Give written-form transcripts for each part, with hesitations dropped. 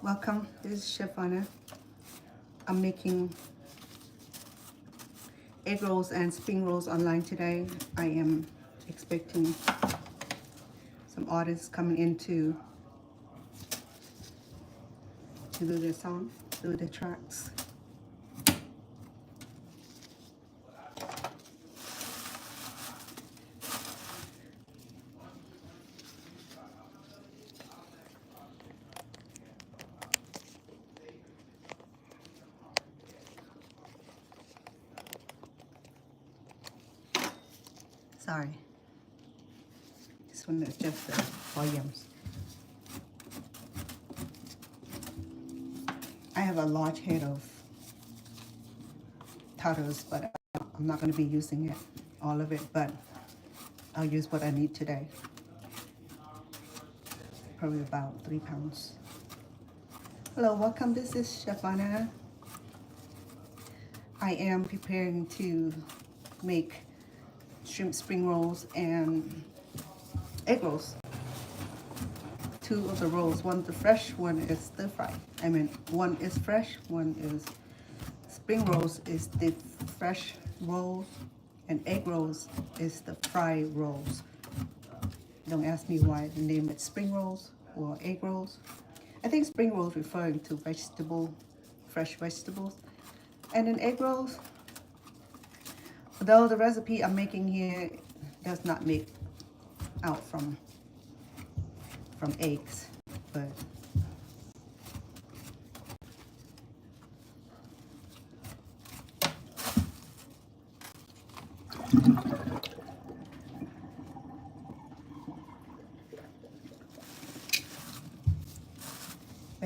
Welcome, this is Chef Anna. I'm making egg rolls and spring rolls online today. I am expecting some artists coming in to do their song, do their tracks. Sorry, this one is just the volumes. I have a large head of taters, but I'm not going to be using it, all of it, but I'll use what I need today. Probably about 3 pounds. Hello, welcome. This is Chef Anna. I am preparing to make shrimp spring rolls and egg rolls. 2 of the rolls, one the fresh, one is stir fry. I mean, one is fresh, one is spring rolls is the fresh rolls, and egg rolls is the fried rolls. Don't ask me why the name is spring rolls or egg rolls. I think spring rolls referring to fresh vegetables, and then egg rolls, though the recipe I'm making here does not make out from eggs, but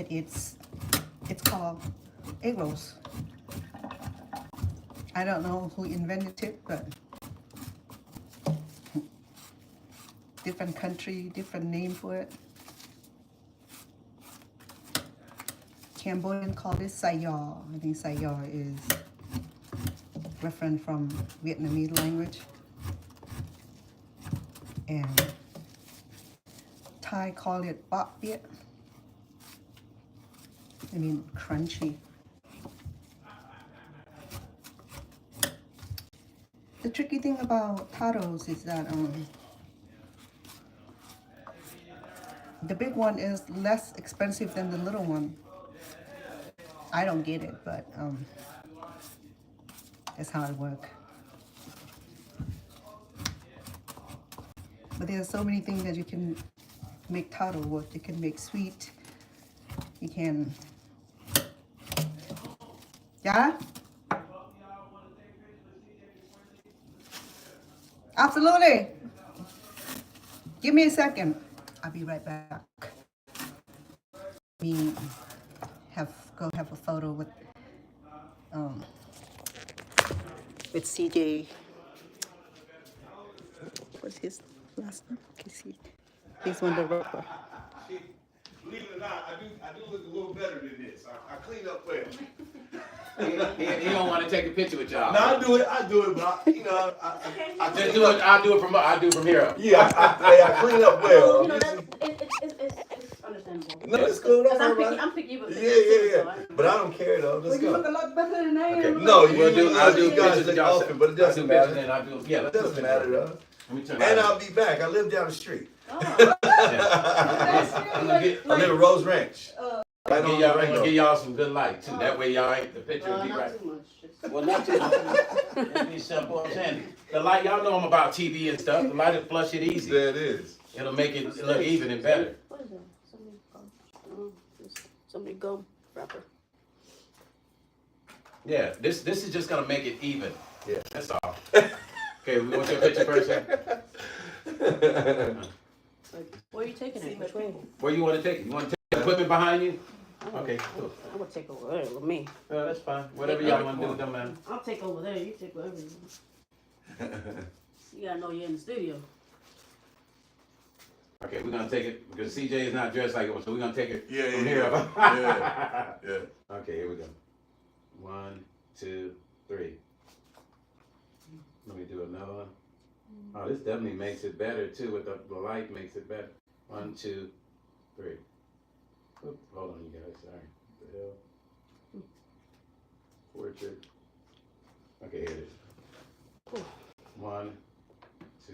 it's called egg rolls. I don't know who invented it, but different country, different name for it. Cambodian call it sayar. I think sayar is reference from Vietnamese language. And Thai call it bop biet. I mean crunchy. The tricky thing about taros is that the big one is less expensive than the little one. I don't get it, but that's how it works. But there are so many things that you can make taro with. You can make sweet. You can, yeah? Absolutely. Give me a second. I'll be right back. Me go have a photo with CJ. What's his last name? He's one of the rapper. Believe it or not, I do look a little better than this. I clean up well. He don't want to take a picture with y'all. No, I do it, but I just do it. I do it from here up. Yeah, I clean up well. You know, it's understandable. No, it's cool. Don't I'm worry about it. I'm picky with Yeah. But I don't care though. Let's Well, you go. look a lot better than I am. Okay. No, I'll do you guys pictures look y'all often, but it doesn't matter. It Doesn't matter though. Let me turn And around. I'll be back. I live down the street. Oh. I live in Rose Ranch. I'm gonna give y'all some good light too. That way y'all ain't, the picture will be Not right. too much. Well, not too much. It'll be simple. I'm saying the light. Y'all know I'm about TV and stuff. The light will flush it easy. There it is. It'll make it look even and better. What is that? Somebody gum wrapper. Yeah. This is just gonna make it even. Yeah. That's all. Okay, we want your picture first. Where are you taking it? Which way? Where you want to take it? You want to take the equipment behind you? Okay, cool. I'm gonna take over there with me. That's fine. Whatever y'all want to do, don't matter. I'll take over there. You take whatever you want. You gotta know you're in the studio. Okay, we're gonna take it because CJ is not dressed like it, so we're gonna take it from here. Yeah. Okay, here we go. 1, 2, 3. Let me do another one. Oh, this definitely makes it better too. With the light makes it better. 1, 2, 3. Oop, hold on, you guys. Sorry. The hell. Portrait. Okay, here it is. Cool. 1,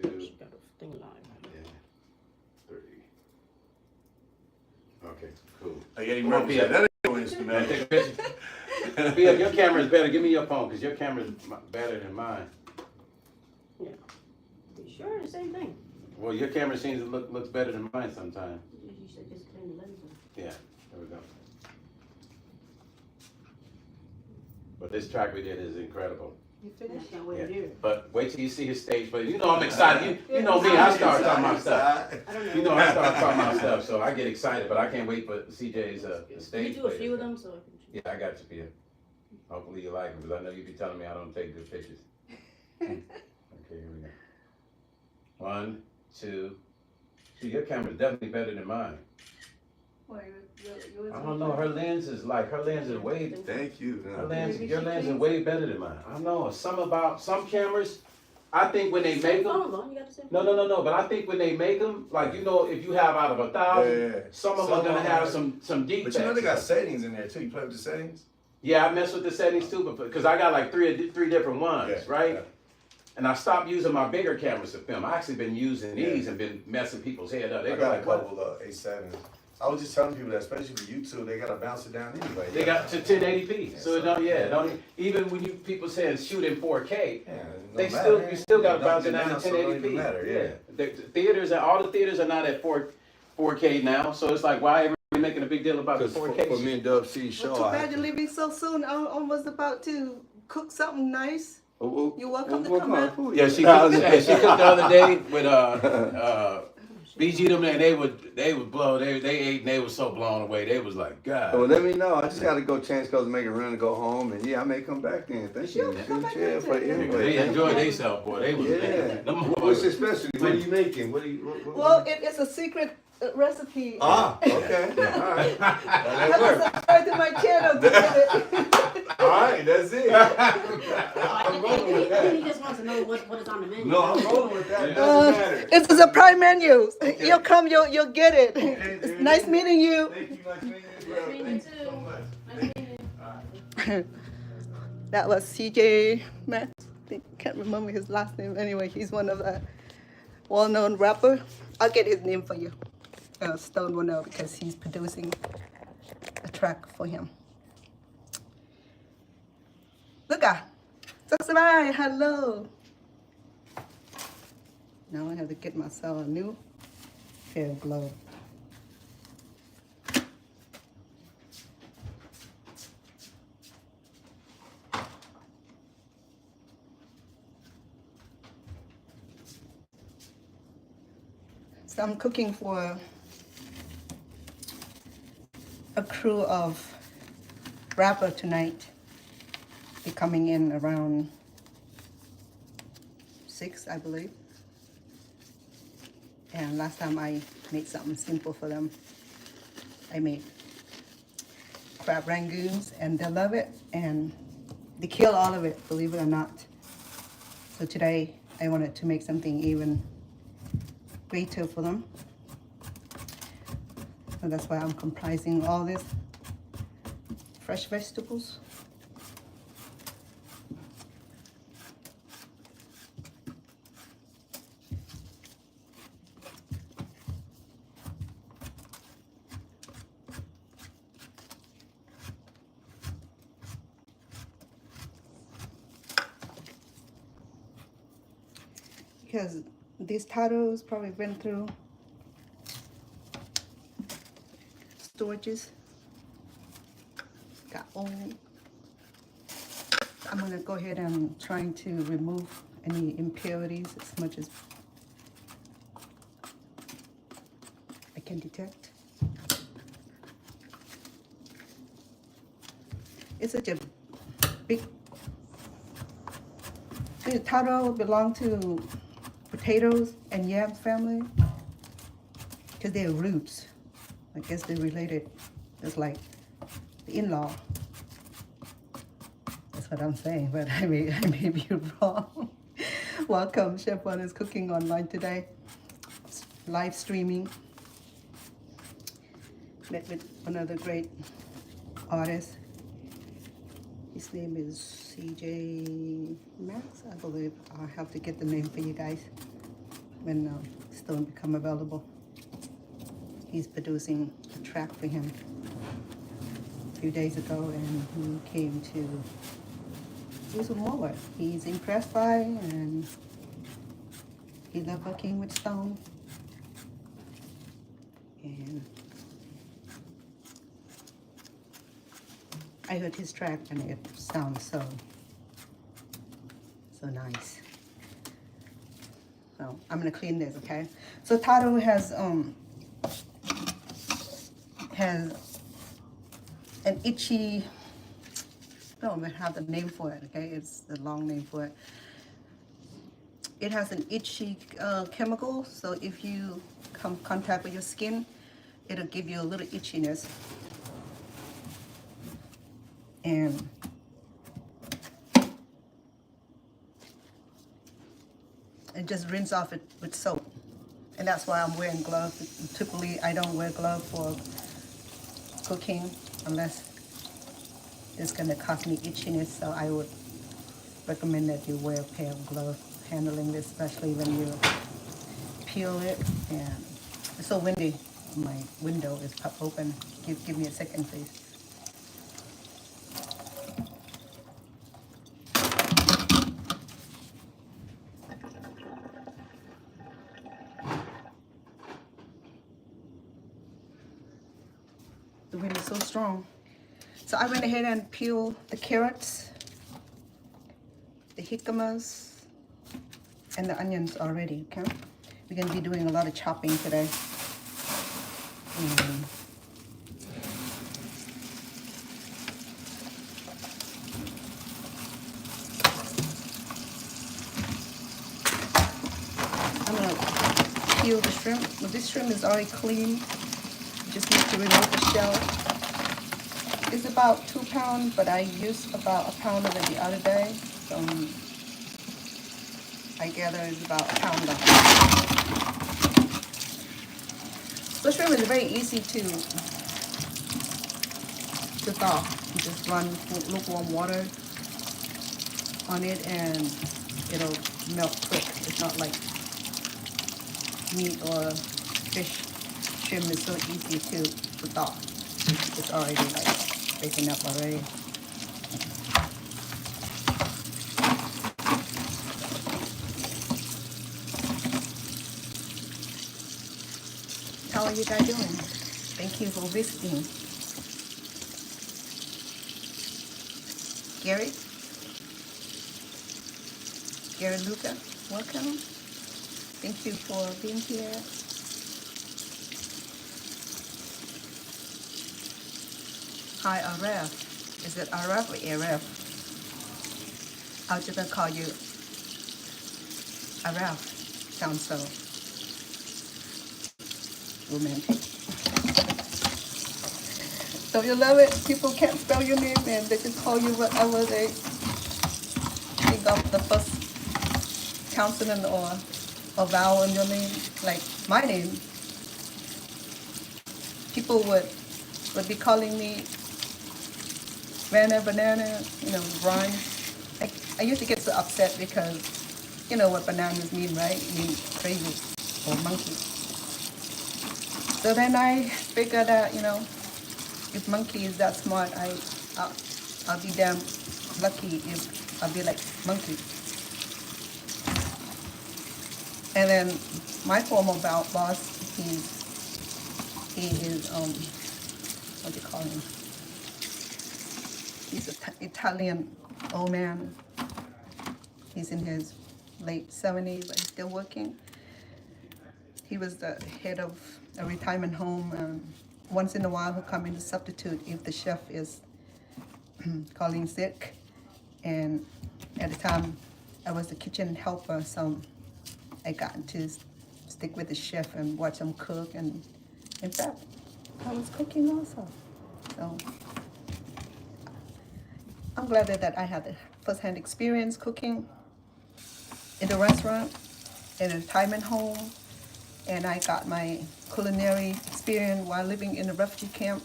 2, She got a thing live. yeah, 3. Okay, cool. I gotta Come on, remember Pia. that ain't no Man, instrument. take a picture. Pia, your camera is better. Give me your phone, because your camera is better than mine. Yeah. You sure? The same thing. Well, your camera seems to looks better than mine sometimes. You said just clean the lens. Yeah, there we go. But this track we did is incredible. You I finished? can't wait to Yeah. hear it. But wait till you see his stage play. You know I'm excited. You know me, I start talking about stuff. I don't know. You know I start talking about stuff, so I get excited, but I can't wait for CJ's Can stage you do a play. few of them so I can? Yeah, I got you, Pia. Hopefully you like them, because I know you be telling me I don't take good pictures. Okay, here we go. 1, 2. See, your camera's definitely better than mine. Well, I don't know, her lens is way, Thank you. your lens is way better than mine. I don't know, some cameras, I think when they make them, Phone's on. You got the same. no, but I think when they make them, like, you know, if you have out of 1,000, Yeah. some of them are gonna have some defects. But you know they got settings in there too. You play with the settings? Yeah, I mess with the settings too, but because I got like three different ones, Yeah, right? yeah. And I stopped using my bigger cameras to film. I actually been using these Yeah. and been messing people's head up. They I go got a like, what? couple of A7s. I was just telling people that, especially for YouTube, they gotta bounce it down anyway. They got to 1080p, Yeah, so it don't. Yeah, don't even when you people saying shoot in 4K, Yeah, they no still matter. you still got to Don't bounce it do down now, to so it don't even 1080p. matter, yeah. The theaters and all the theaters are not at 4K now, so it's like why everybody making a big deal about the Because 4K? for me and Dub C show, Well, too I bad have you're leaving so soon. I was about to cook something nice. You're welcome to come out. Yeah, she cooked the other day with BG them and they would blow. They ate and they were so blown away. They was like, God. Well, let me know. I just got to go change clothes, make a run, and go home. And yeah, I may come back then. Thank you. come back Yeah, then, for too. anyway. They enjoyed themselves, boy. They was Yeah. them What's boys- your specialty? What are you making? What are you? What, Well, it's a secret recipe. Ah, okay. All right. I That have works. to subscribe to my channel to get it. All right, that's it. I'm rolling with that. He just wants to know what is on the menu. No, I'm rolling with that. It doesn't matter. It's a surprise menu. You'll come, you'll get it. Okay, there It's it nice is. meeting you. Thank you, nice meeting you as well. Meeting Thank you you so too. much. Nice meeting you. That was CJ Matt. I can't remember his last name. Anyway, he's one of the well-known rapper. I'll get his name for you. Stone will know because he's producing a track for him. Look at subscribe. Hello. Now I have to get myself a new pair of gloves. So I'm cooking for a crew of rapper tonight. They're coming in around 6, I believe. And last time I made something simple for them. I made crab rangoons and they love it and they kill all of it, believe it or not. So today I wanted to make something even greater for them. So that's why I'm comprising all this fresh vegetables. Because these titles probably been through storages, got old. I'm gonna go ahead and trying to remove any impurities as much as I can detect. It's such a big. The taro belong to potatoes and yam family because they're roots. I guess they're related. It's like the in-law. That's what I'm saying, but I may be wrong. Welcome, Chef One is cooking online today. Live streaming. met with another great artist. His name is CJ Max, I believe. I'll have to get the name for you guys when Stone become available. He's producing a track for him a few days ago, and he came to do some more work. He's impressed by, and he loved working with Stone. And I heard his track and it sounds so nice. So I'm gonna clean this, okay? So Tato has an itchy, I don't even have the name for it, okay? It's the long name for it. It has an itchy chemical, so if you come contact with your skin, it'll give you a little itchiness. And just rinse off it with soap. And that's why I'm wearing gloves. Typically, I don't wear gloves for cooking unless it's gonna cause me itchiness. So I would recommend that you wear a pair of gloves handling this, especially when you peel it. And it's so windy. My window is popped open. Give me a second, please. The wind is so strong. So I went ahead and peeled the carrots, the jicamas, and the onions already, okay? We're gonna be doing a lot of chopping today. I'm gonna peel the shrimp. Well, this shrimp is already clean. Just need to remove the shell. It's about 2 pounds, but I used about 1 pound of it the other day. So I gather it's about 1 pound left. So shrimp is very easy to thaw. You just run lukewarm water on it and it'll melt quick. It's not like meat or fish. Shrimp is so easy to thaw. It's already like breaking up already. How are you guys doing? Thank you for visiting. Gary Luca, welcome. Thank you for being here. Hi, Aref. Is it Aref or Aref? I'll just call you Aref. Sounds so romantic. Don't you love it? People can't spell your name and they just call you whatever they think of the first consonant or vowel in your name. Like my name. People would be calling me banana, you know, rhyme. I used to get so upset because you know what bananas mean, right? It means crazy or monkey. So then I figured out, you know, if monkey is that smart, I'll be damn lucky if I'll be like monkey. And then my former boss, he is what do you call him? He's an Italian old man. He's in his late 70s, but he's still working. He was the head of a retirement home. Once in a while, he'll come in to substitute if the chef is calling sick. And at the time, I was the kitchen helper, so I got to stick with the chef and watch him cook. And in fact, I was cooking also. So I'm glad that I had the first-hand experience cooking in the restaurant, in a retirement home, and I got my culinary experience while living in a refugee camp.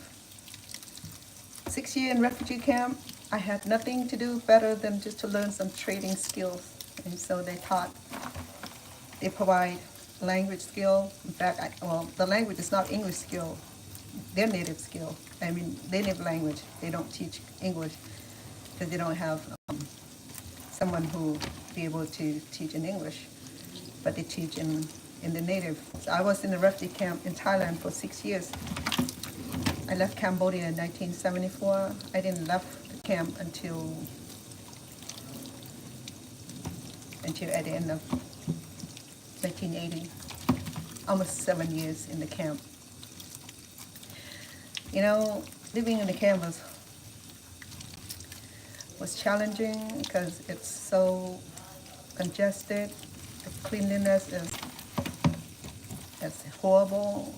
6 years in refugee camp, I had nothing to do better than just to learn some trading skills. And so they provide language skill. In fact, the language is not English skill, their native skill. I mean, their native language. They don't teach English because they don't have someone who be able to teach in English, but they teach in the native. So I was in the refugee camp in Thailand for 6 years. I left Cambodia in 1974. I didn't left the camp until at the end of 1980. Almost 7 years in the camp. You know, living in the camp was challenging because it's so congested. The cleanliness is horrible.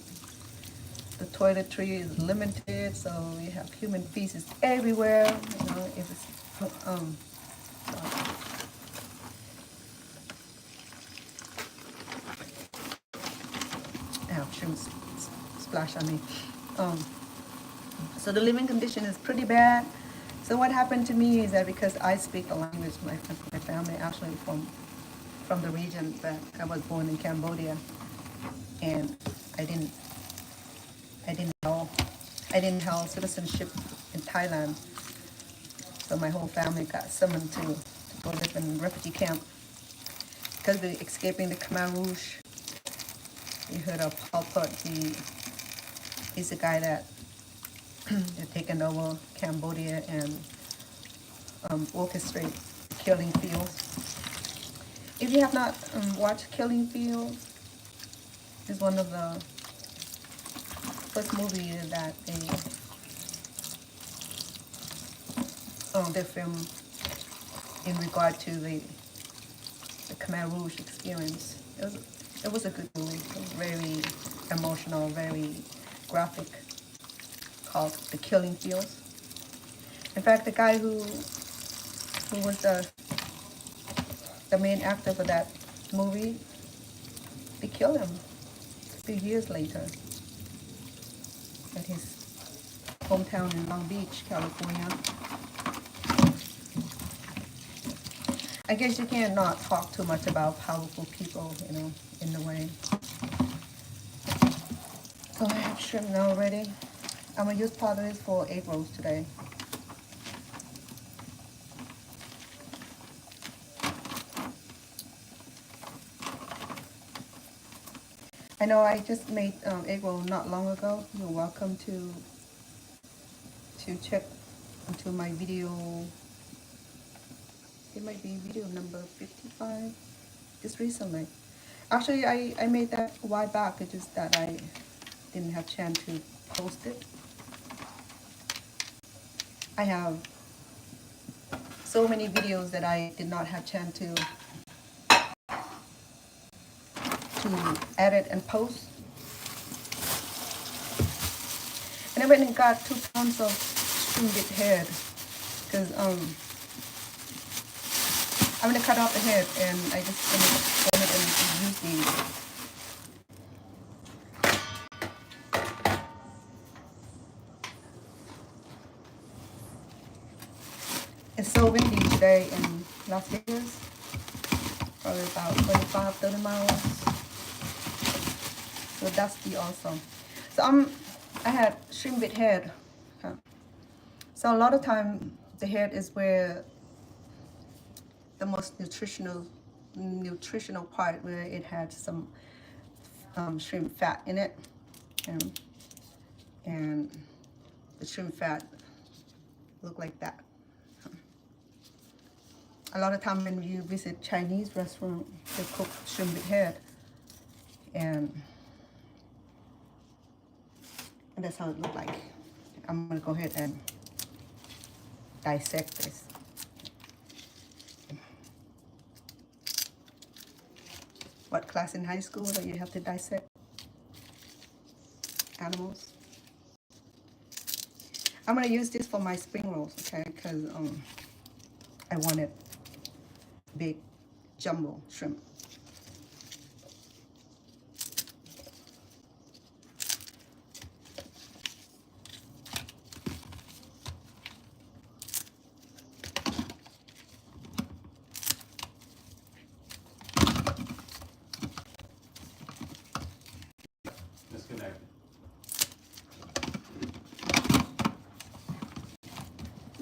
The toiletry is limited, so you have human feces everywhere. You know, if it's shrimp splash on me. So the living condition is pretty bad. So what happened to me is that because I speak the language, my family actually from the region, but I was born in Cambodia, and I didn't have citizenship in Thailand. So my whole family got summoned to go live in a refugee camp because they're escaping the Khmer Rouge. You heard of Pol Pot. He's the guy that had taken over Cambodia and orchestrate Killing Fields. If you have not watched Killing Fields, it's one of the first movies that they filmed in regard to the Khmer Rouge experience. It was a good movie, very emotional, very graphic, called The Killing Fields. In fact, the guy who was the main actor for that movie, they killed him a few years later at his hometown in Long Beach, California. I guess you cannot talk too much about powerful people, you know, in the way. So I have shrimp now ready. I'm gonna use part of this for egg rolls today. I know I just made egg roll not long ago. You're welcome to check into my video. It might be video number 55, just recently. Actually, I made that a while back. It's just that I didn't have chance to post it. I have so many videos that I did not have chance to edit and post. And I went and got 2 pounds of shrimp head because I'm gonna cut off the head and I just gonna use these. It's so windy today in Las Vegas, probably about 25-30 miles. So dusty also. So I had shrimp with head. So a lot of time the head is where the most nutritional part, where it had some shrimp fat in it, and the shrimp fat look like that. A lot of time when you visit Chinese restaurant, they cook shrimp with head, and that's how it looked like. I'm gonna go ahead and dissect this. What class in high school that you have to dissect animals? I'm gonna use this for my spring rolls, okay? Because I wanted big jumbo shrimp.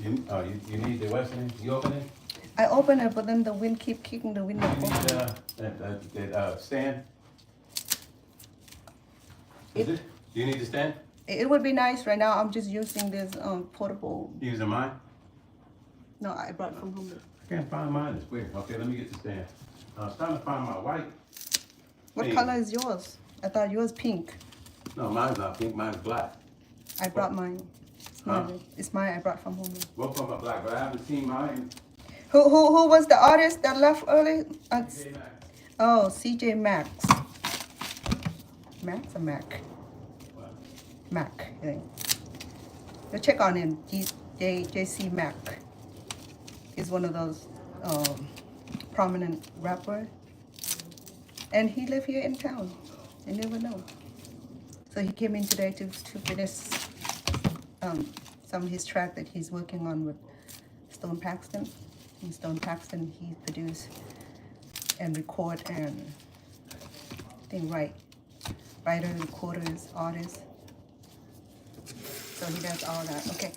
You need the Western? You open it? I open it, but then the wind keep kicking the window You need open. that stand? Is it? Do you need the stand? It would be nice right now. I'm just using this portable. You using mine? No, I brought from home. I can't find mine. It's weird. Okay, let me get the stand. I was trying to find my white. What Pink. color is yours? I thought yours pink. No, mine's not pink. Mine's black. I brought mine. It's mine. Huh? It's mine. I brought from home. Both of them are black, but I haven't seen mine. Who was the artist that left early? Okay, man. Oh, CJ Max. Max or Mac? What? Mac, I think. Go check on him. JC Mac. He's one of those prominent rapper. And he live here in town. I never know. So he came in today to finish some of his track that he's working on with Stone Paxton. In Stone Paxton, he produce and record and I think writer, recorders, artist. So he does all that. Okay.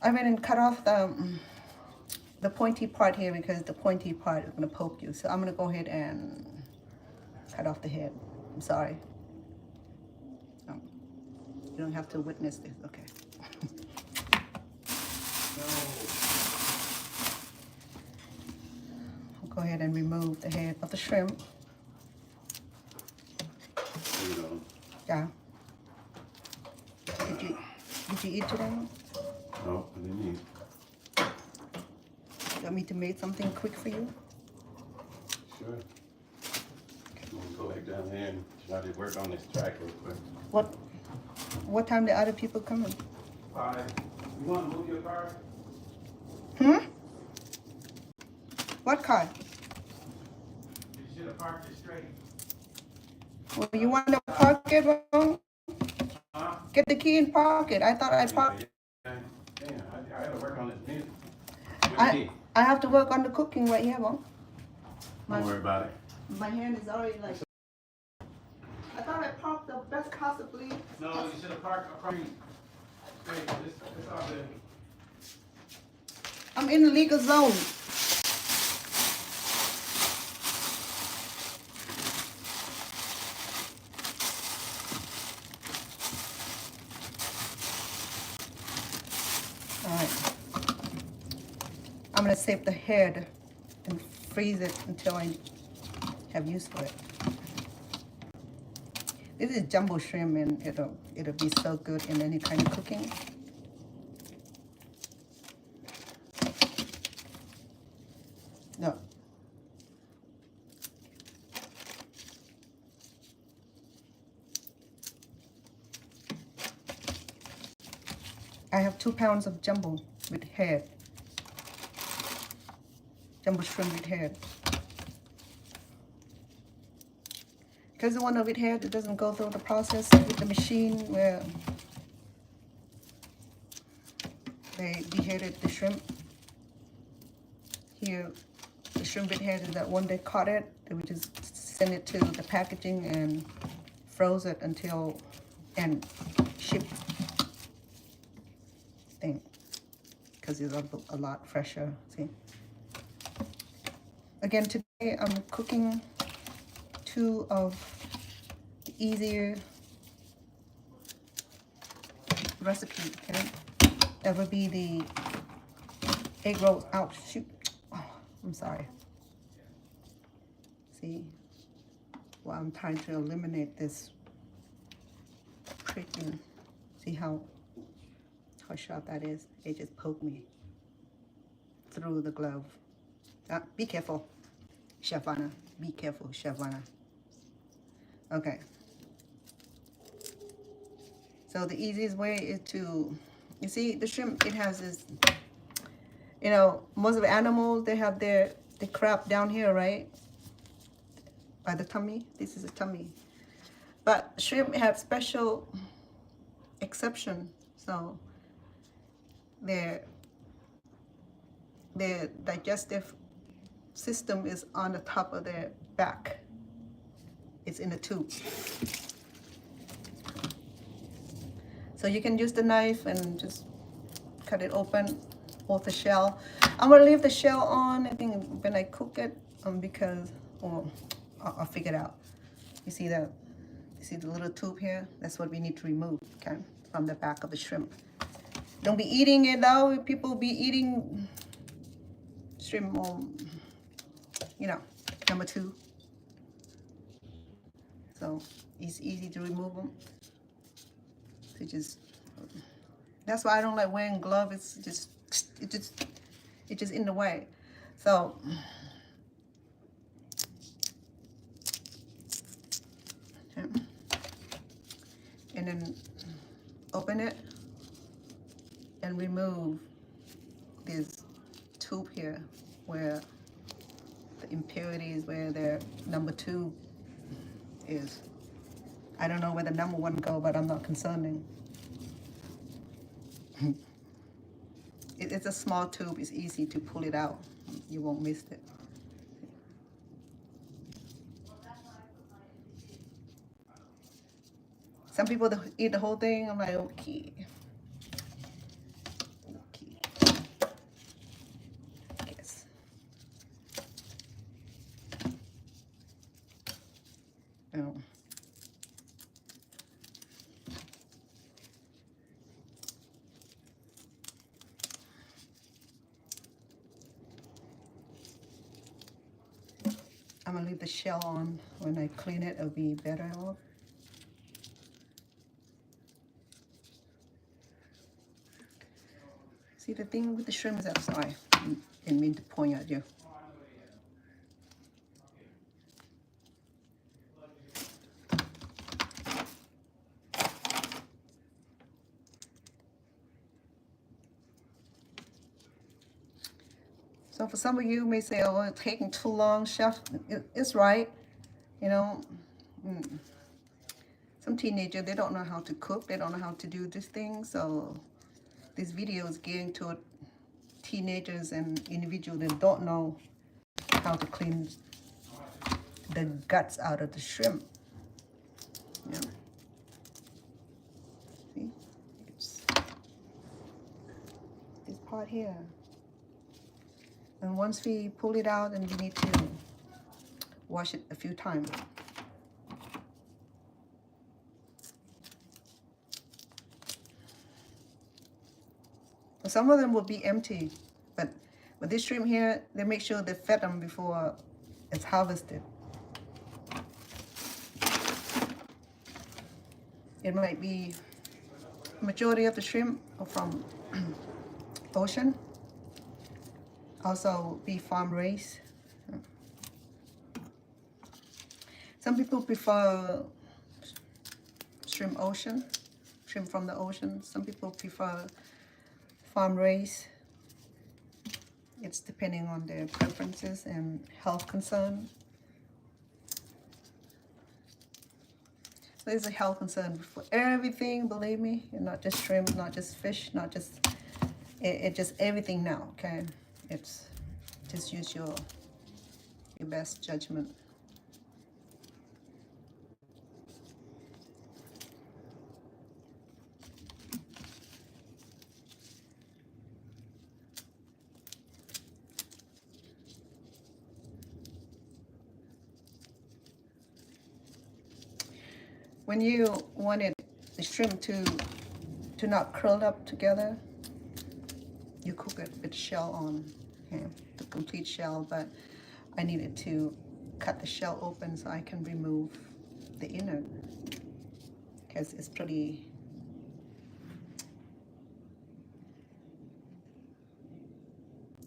I went and cut off the pointy part here because the pointy part is gonna poke you. So I'm gonna go ahead and cut off the head. I'm sorry. You don't have to witness this. Okay. I'll go ahead and remove the head of the shrimp. Yeah. Did you eat today? No, I didn't eat. You want me to make something quick for you? Sure. I'm gonna go back down there and try to work on this track real quick. What time the other people coming? 5. You want to move your car? What car? You should have parked it straight. Well, you want to park it wrong? Huh? Get the key and park it. I thought I parked. Damn, I gotta work on this music. I have to work on the cooking right here, Mom. Don't worry about it. My hand is already like. I thought I parked the best possibly. No, you should have parked straight. It's all good. I'm in the legal zone. All right. I'm gonna save the head and freeze it until I have use for it. This is jumbo shrimp and it'll be so good in any kind of cooking. No. I have 2 pounds of jumbo with head. Jumbo shrimp with head. Because the one with head, it doesn't go through the process with the machine where they deheaded the shrimp. Here, the shrimp with head is that one they caught it, they would just send it to the packaging and froze it until and ship thing. Because it's a lot fresher. See. Again, today I'm cooking 2 of the easier recipe, okay? That would be the egg roll. Ouch, shoot. Oh, I'm sorry. See, well, I'm trying to eliminate this pricking. See how sharp that is? It just poked me through the glove. Be careful, Chef Anna. Be careful, Chef Anna. Okay. So the easiest way is to, you see, the shrimp, it has this, you know, most of the animals, they have the crab down here, right? By the tummy. This is a tummy. But shrimp have special exception. So their digestive system is on the top of their back. It's in the tube. So you can use the knife and just cut it open, both the shell. I'm gonna leave the shell on, I think, when I cook it, because, well, I'll figure it out. You see that? You see the little tube here? That's what we need to remove, okay, from the back of the shrimp. Don't be eating it though. People be eating shrimp, you know, number 2. So it's easy to remove them. So just, that's why I don't like wearing gloves. It's just in the way. So and then open it and remove this tube here where the impurities, where the number 2 is. I don't know where the number 1 go, but I'm not concerning. It's a small tube. It's easy to pull it out. You won't miss it. Some people eat the whole thing. I'm like, okay. Yes. Oh. I'm gonna leave the shell on. When I clean it, it'll be better off. See, the thing with the shrimp is that, sorry, I didn't mean to point at you. So for some of you may say, oh, it's taking too long, chef. It's right, you know. Some teenagers, they don't know how to cook. They don't know how to do this thing. So this video is geared toward teenagers and individuals that don't know how to clean the guts out of the shrimp. Yeah. See, it's this part here. And once we pull it out, then we need to wash it a few times. Some of them will be empty, but with this shrimp here, they make sure they fed them before it's harvested. It might be majority of the shrimp are from ocean. Also be farm raised. Some people prefer shrimp from the ocean. Some people prefer farm raised. It's depending on their preferences and health concern. So there's a health concern for everything, believe me, and not just shrimp, not just fish, not just, it just everything now, okay? It's just use your best judgment. When you wanted the shrimp to not curl up together, you cook it with shell on, okay, the complete shell, but I needed to cut the shell open so I can remove the inner, because it's pretty,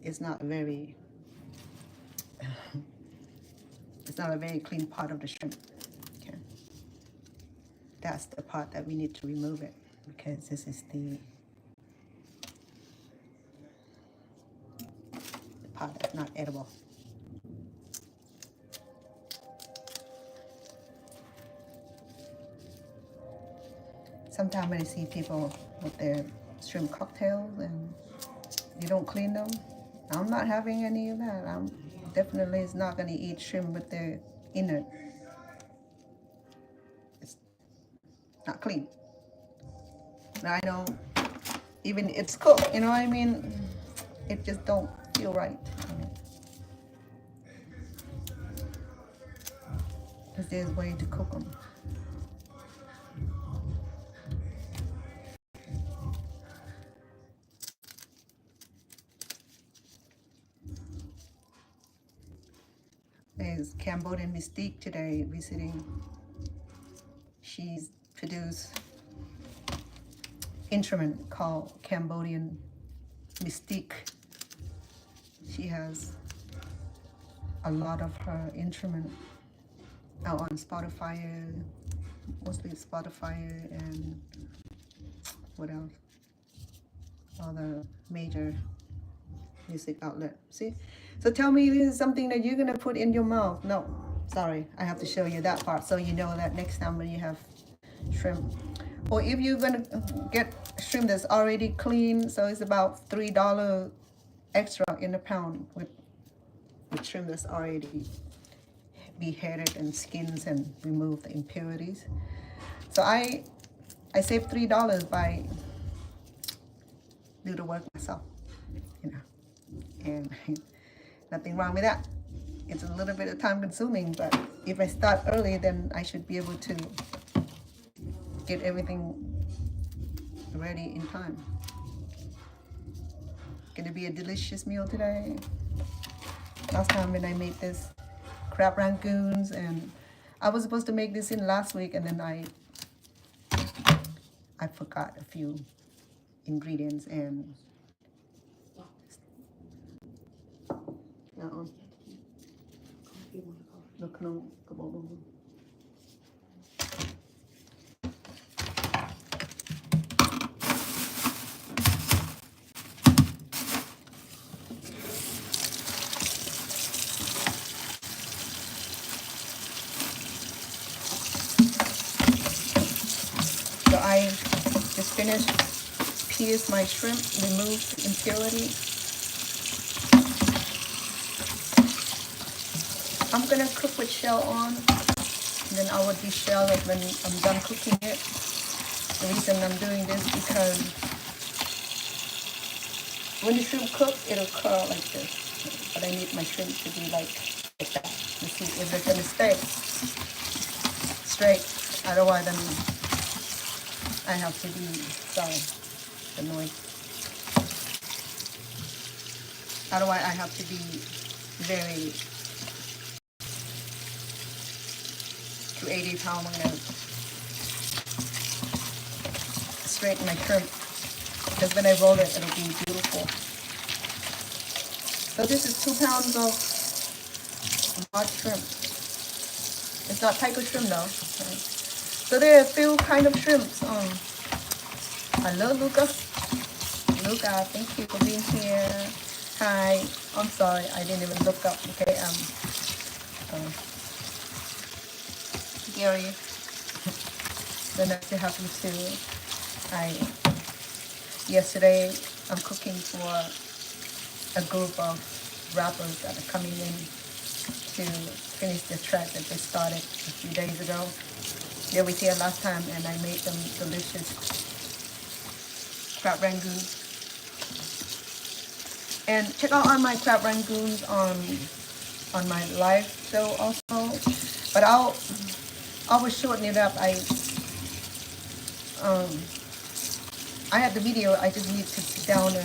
it's not a very clean part of the shrimp. Okay, that's the part that we need to remove it, because this is the part that's not edible. Sometimes when I see people with their shrimp cocktails and you don't clean them, I'm not having any of that. I'm definitely is not going to eat shrimp with their inner. It's not clean. Now I know even it's cooked, you know what I mean? It just don't feel right. Because there's a way to cook them. There's Cambodian Mystique today visiting. She's produced instrument called Cambodian Mystique. She has a lot of her instrument out on Spotify, mostly Spotify and what else? All the major music outlet. See? So tell me, this is something that you're gonna put in your mouth. No, sorry, I have to show you that part so you know that next time when you have shrimp. Or if you're gonna get shrimp that's already clean, so it's about $3 extra in a pound with shrimp that's already beheaded and skins and remove the impurities. So I save $3 by do the work myself, you know, and nothing wrong with that. It's a little bit of time consuming, but if I start early, then I should be able to get everything ready in time. Gonna be a delicious meal today. Last time when I made this crab rangoons, and I was supposed to make this in last week, and then I forgot a few ingredients and so I just finished pierce my shrimp, remove the impurity. I'm gonna cook with shell on, and then I would de-shell it when I'm done cooking it. The reason I'm doing this because when the shrimp cooks, it'll curl like this. But I need my shrimp to be like that. You see, if they're gonna stay straight, otherwise then I have to be, sorry, the noise. Otherwise I have to be very creative how I'm gonna straighten my shrimp, because when I roll it, it'll be beautiful. So this is 2 pounds of large shrimp. It's not tiger shrimp though. Right? So there are a few kind of shrimps. Hello, Luca. Luca, thank you for being here. Hi. I'm sorry, I didn't even look up. Okay. Gary. So nice to have you too. Yesterday I'm cooking for a group of rappers that are coming in to finish the track that they started a few days ago. They were here last time and I made them delicious crab rangoons. And check out on my crab rangoons on my live show also. But I will shorten it up. I have the video. I just need to sit down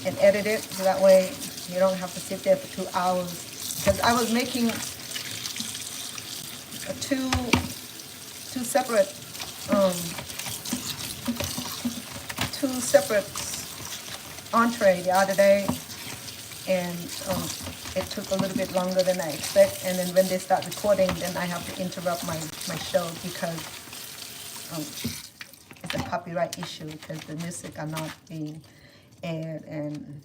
and edit it, so that way you don't have to sit there for 2 hours. Because I was making two separate entree the other day, and it took a little bit longer than I expect. And then when they start recording, then I have to interrupt my show because it's a copyright issue, because the music are not being aired and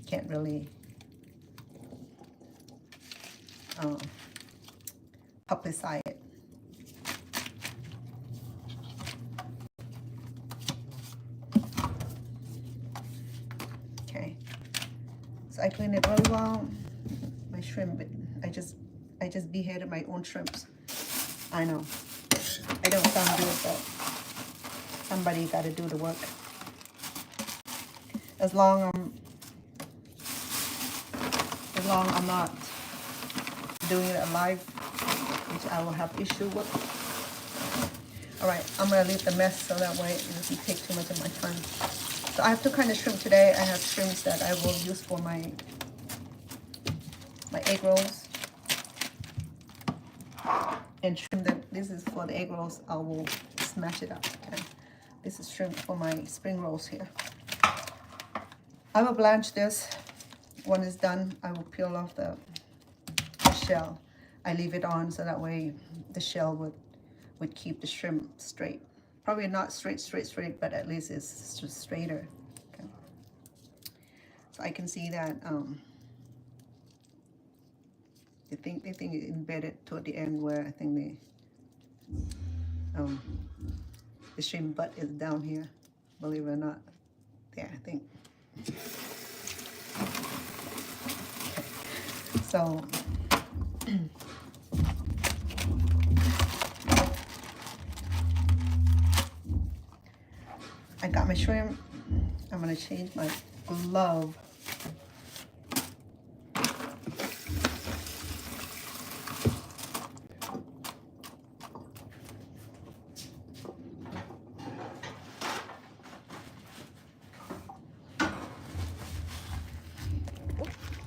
can't really publicize it. Okay, so I clean it really well. My shrimp, I just beheaded my own shrimps. I know, I don't sound good, but Somebody got to do the work. As long I'm not doing it alive, which I will have issue with. All right, I'm gonna leave the mess so that way it doesn't take too much of my time. So I have two kinds of shrimp today. I have shrimps that I will use for my egg rolls, and shrimp that this is for the egg rolls. I will smash it up. Okay, this is shrimp for my spring rolls here. I will blanch this. When it's done, I will peel off the shell. I leave it on so that way the shell would keep the shrimp straight. Probably not straight, but at least it's straighter. Okay. So I can see that they think it embedded toward the end where I think the shrimp butt is down here. Believe it or not, there I think. Okay. So. I got my shrimp. I'm gonna change my glove.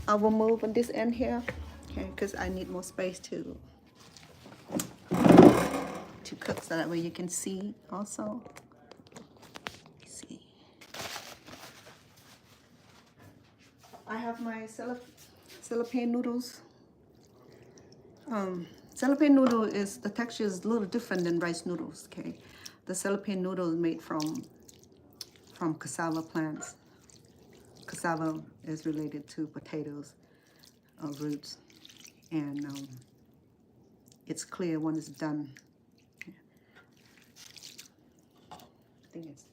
I will move on this end here, okay, because I need more space to cook so that way you can see also. I have my cellophane noodles. Cellophane noodle is, the texture is a little different than rice noodles, okay? The cellophane noodle is made from cassava plants. Cassava is related to potatoes roots, and it's clear when it's done. I think it's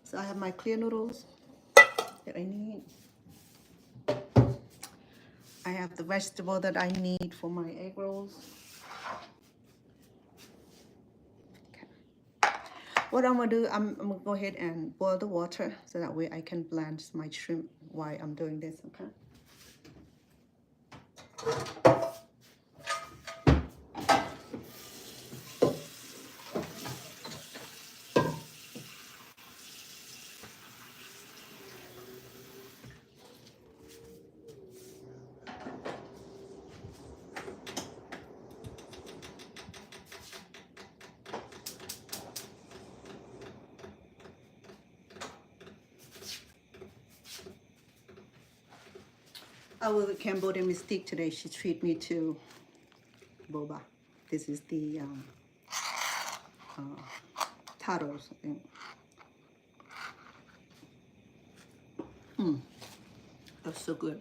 so I have my clear noodles that I need. I have the vegetable that I need for my egg rolls. Okay. What I'm gonna do, I'm gonna go ahead and boil the water so that way I can blanch my shrimp while I'm doing this, okay? I was with Cambodian Mystique today. She treated me to boba. This is the taros, I think. That's so good.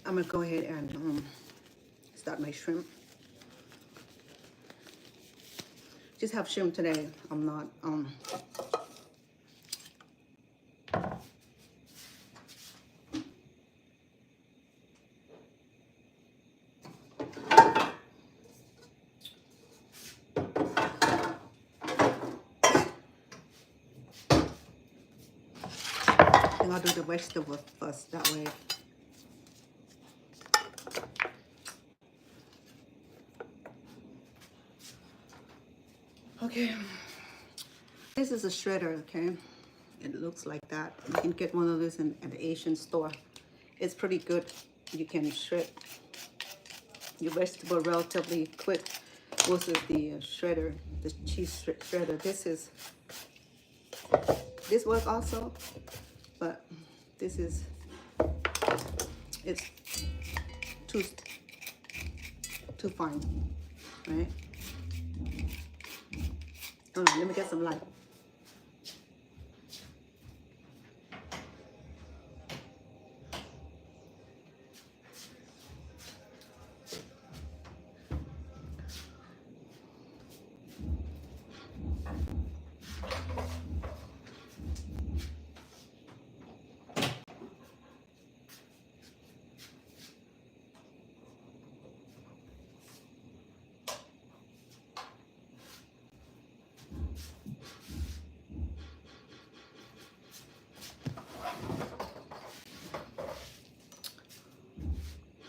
I'm gonna go ahead and start my shrimp. Just have shrimp today. I'm not I think I'll do the vegetables first, that way Okay. This is a shredder, okay? It looks like that. You can get one of these at the Asian store. It's pretty good. You can shred your vegetable relatively quick versus the shredder, the cheese shredder. This works also, but it's too fine, right? Hold on, let me get some light.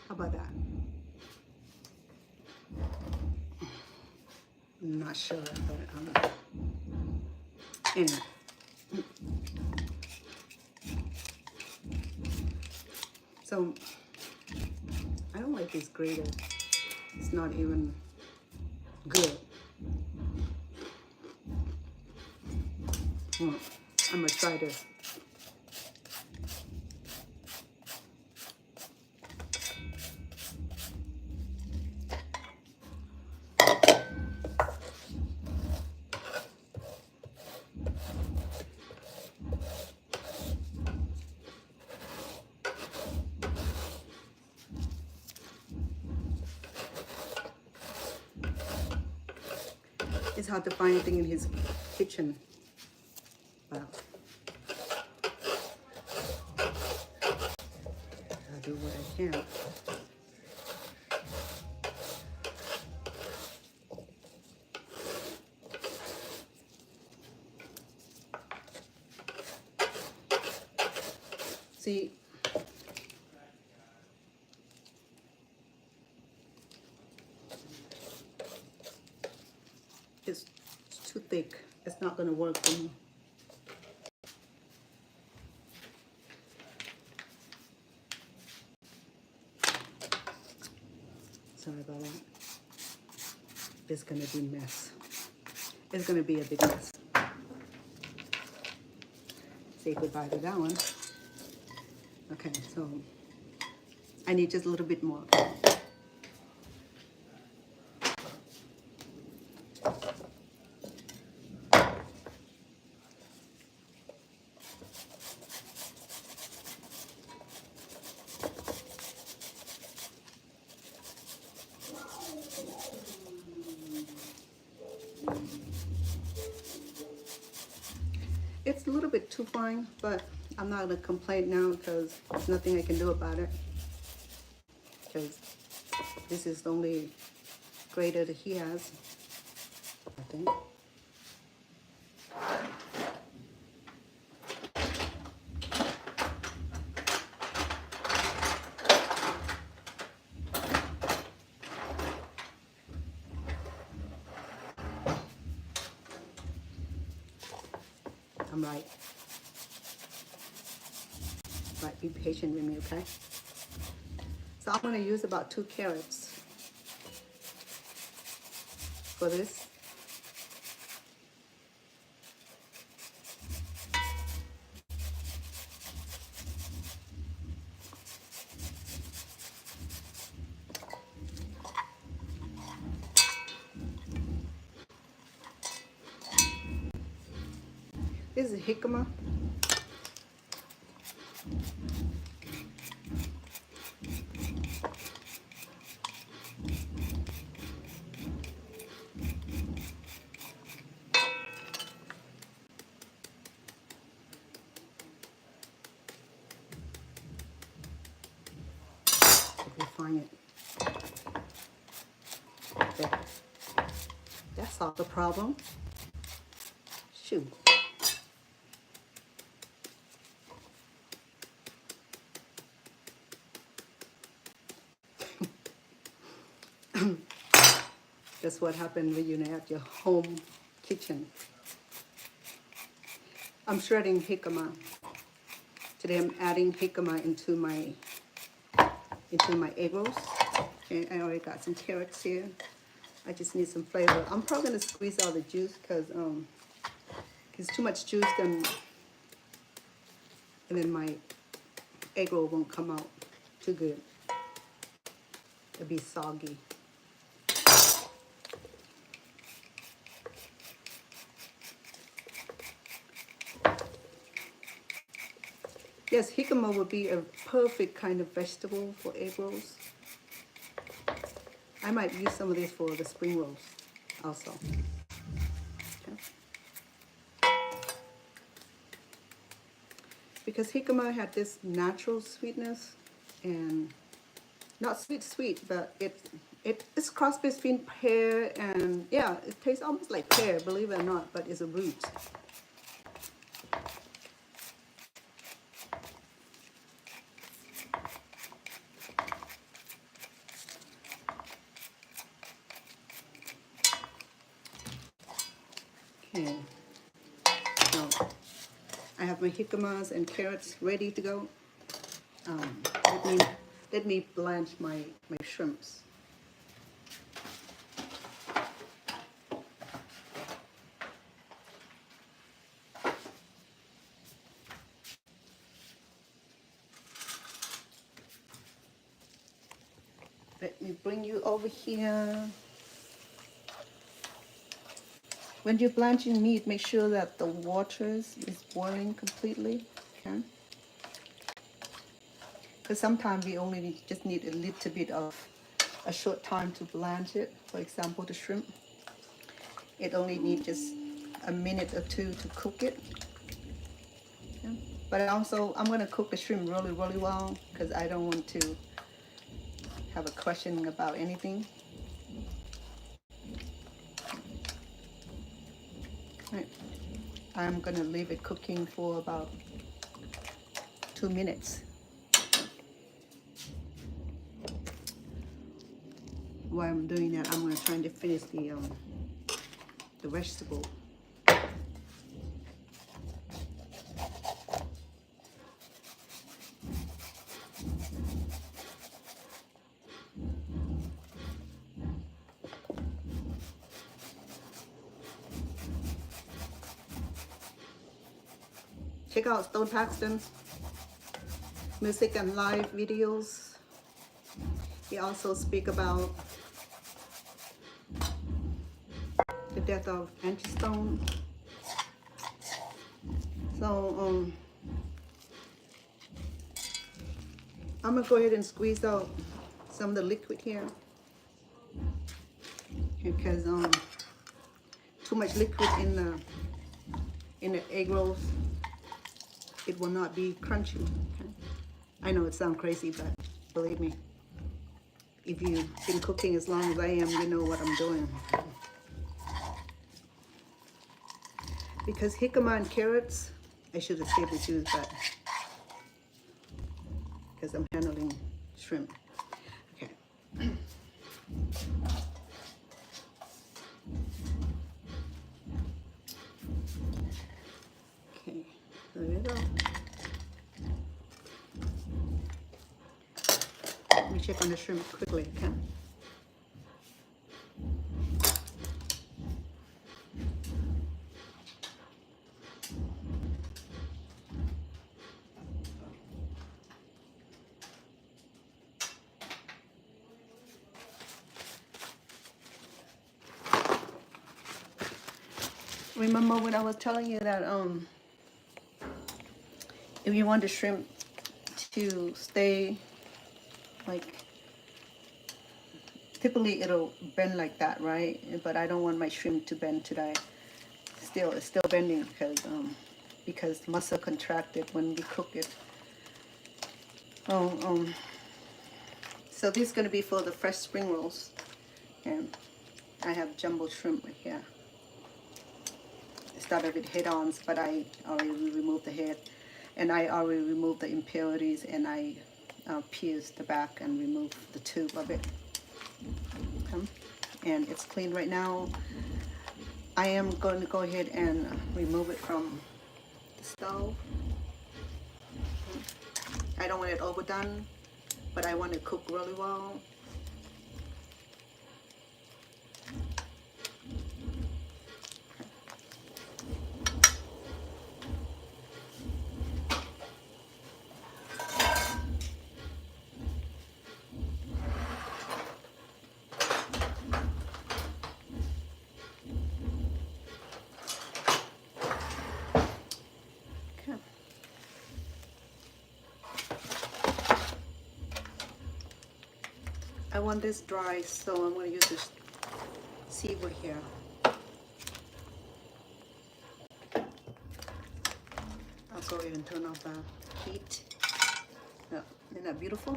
How about that? I'm not sure, but anyway. So I don't like this grater. It's not even good. I'm gonna try this. It's hard to find anything in his kitchen. Wow. I'll do what I can. See, it's too thick. It's not going to work for me. Sorry about that. It's going to be a mess. It's going to be a big mess. Say goodbye to that one. Okay, so I need just a little bit more. It's a little bit too fine, but I'm not gonna complain now because there's nothing I can do about it. Because this is the only grater that he has, I think. I'm right. Right, be patient with me, okay? So I'm gonna use about 2 carrots for this. This is jicama. Refine it. There. That solved the problem. Shoot. That's what happened when you're at your home kitchen. I'm shredding jicama. Today I'm adding jicama into my egg rolls. And I already got some carrots here. I just need some flavor. I'm probably gonna squeeze out the juice because too much juice and then my egg roll won't come out too good. It'll be soggy. Yes, jicama would be a perfect kind of vegetable for egg rolls. I might use some of this for the spring rolls also. Okay. Because jicama had this natural sweetness and not sweet, but it's cross between pear and, yeah, it tastes almost like pear, believe it or not, but it's a root. Okay, so I have my jicamas and carrots ready to go. Let me blanch my shrimps. Let me bring you over here. When you're blanching meat, make sure that the water is boiling completely. Okay? Because sometimes we only just need a little bit of a short time to blanch it. For example, the shrimp. It only needs just a minute or two to cook it. Okay? But also, I'm going to cook the shrimp really, really well because I don't want to have a question about anything. Right. I'm going to leave it cooking for about 2 minutes. While I'm doing that, I'm going to try to finish the vegetable. Check out Stone Paxton's music and live videos. He also speak about the death of Angie Stone. So I'm gonna go ahead and squeeze out some of the liquid here because too much liquid in the egg rolls, it will not be crunchy. Okay? I know it sounds crazy, but believe me, if you've been cooking as long as I am, you know what I'm doing. Because jicama and carrots, I should have saved the juice, but because I'm handling shrimp. Okay. Okay, there we go. Let me check on the shrimp quickly, okay? Remember when I was telling you that if you want the shrimp to stay like, typically it'll bend like that, right? But I don't want my shrimp to bend today. It's still bending because muscle contracted when we cook it. So this is going to be for the fresh spring rolls, and I have jumbo shrimp right here. I started with head-ons, but I already removed the head, and I already removed the impurities, and I pierced the back and removed the tube of it. And it's clean right now. I am going to go ahead and remove it from the stove. I don't want it overdone, but I want it cooked really well. I want this dry, so I'm going to use this sieve here. I'll go ahead and turn off the heat. Yeah, isn't that beautiful?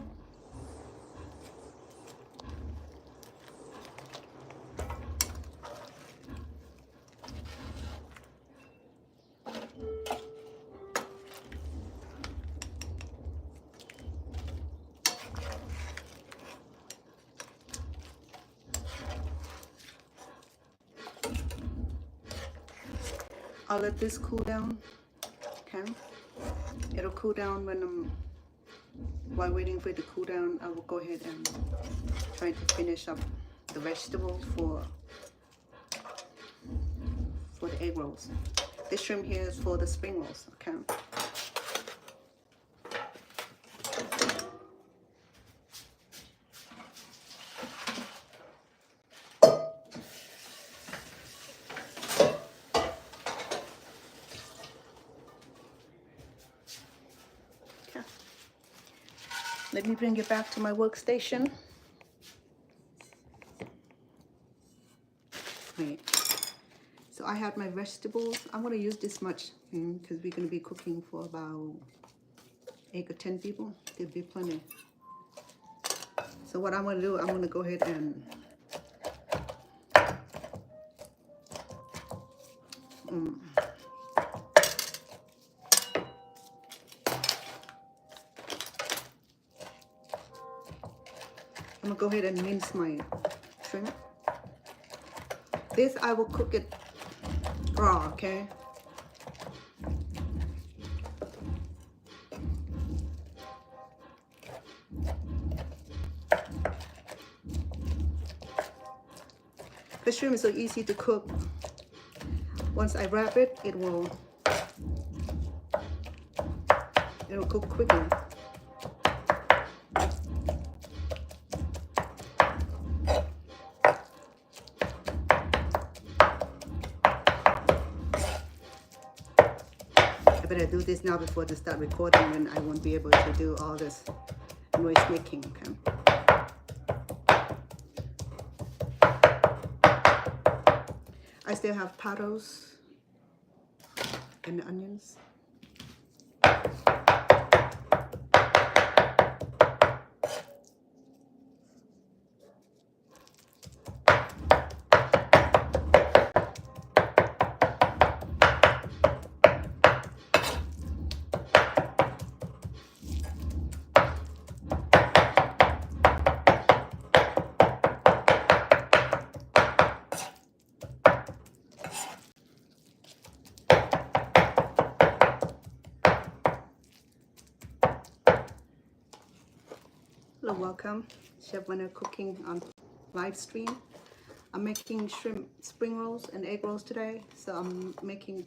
I'll let this cool down. Okay, it'll cool down while waiting for it to cool down. I will go ahead and try to finish up the vegetables for the egg rolls. This shrimp here is for the spring rolls. Okay. Let me bring it back to my workstation. Wait. So I have my vegetables. I'm going to use this much because we're going to be cooking for about 8 or 10 people. There'll be plenty. So what I'm going to do, I'm going to go ahead and I'm gonna go ahead and mince my shrimp. This I will cook it raw, okay? The shrimp is so easy to cook. Once I wrap it, it'll cook quickly. I better do this now before they start recording, and I won't be able to do all this noise making, okay? I still have potatoes and onions. Hello, welcome. Chef Winner cooking on live stream. I'm making shrimp spring rolls and egg rolls today. So I'm making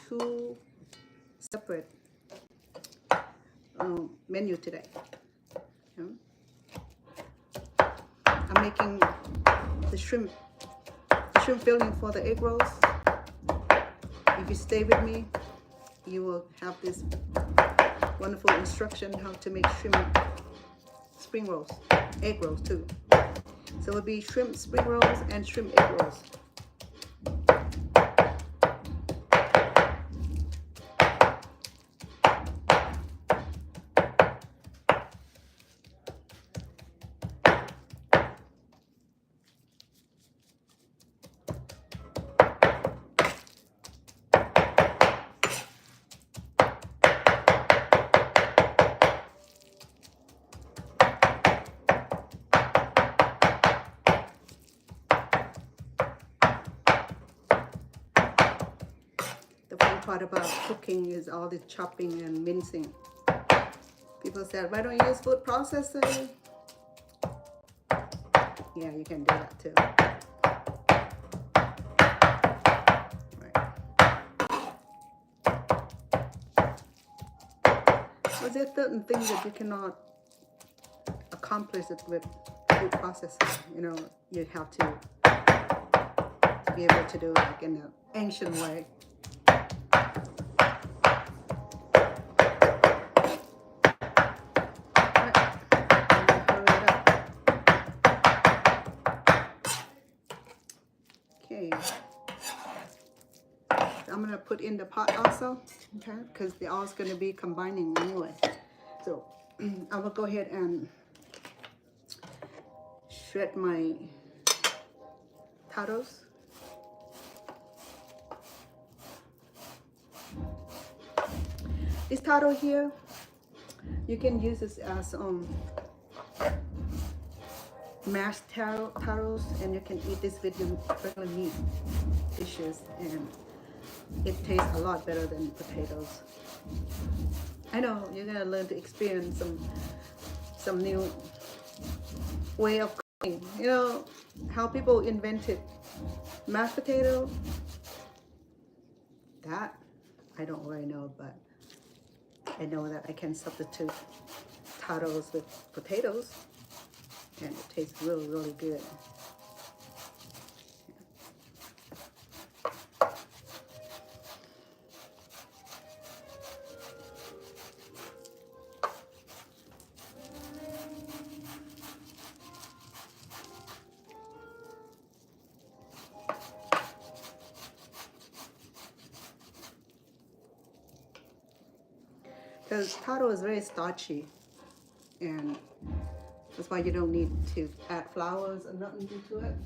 2 separate menu today. Okay. I'm making the shrimp filling for the egg rolls. If you stay with me, you will have this wonderful instruction how to make shrimp spring rolls, egg rolls too. So it'll be shrimp spring rolls and shrimp egg rolls. part about cooking is all the chopping and mincing. People said, why don't you use food processor? Yeah, you can do that too. But there's certain things that you cannot accomplish it with food processing. You know, you have to be able to do it like in an ancient way. Okay, I'm gonna put in the pot also, okay, because they're all gonna be combining anyway. So I will go ahead and shred my taros. This taro here, you can use this as mashed taros, and you can eat this with your regular meat dishes, and it tastes a lot better than potatoes. I know you're gonna learn to experience some new way of cooking. You know how people invented mashed potato? That I don't really know, but I know that I can substitute taros with potatoes, and it tastes really, really good. Because taro is very starchy, and that's why you don't need to add flours or nothing to it.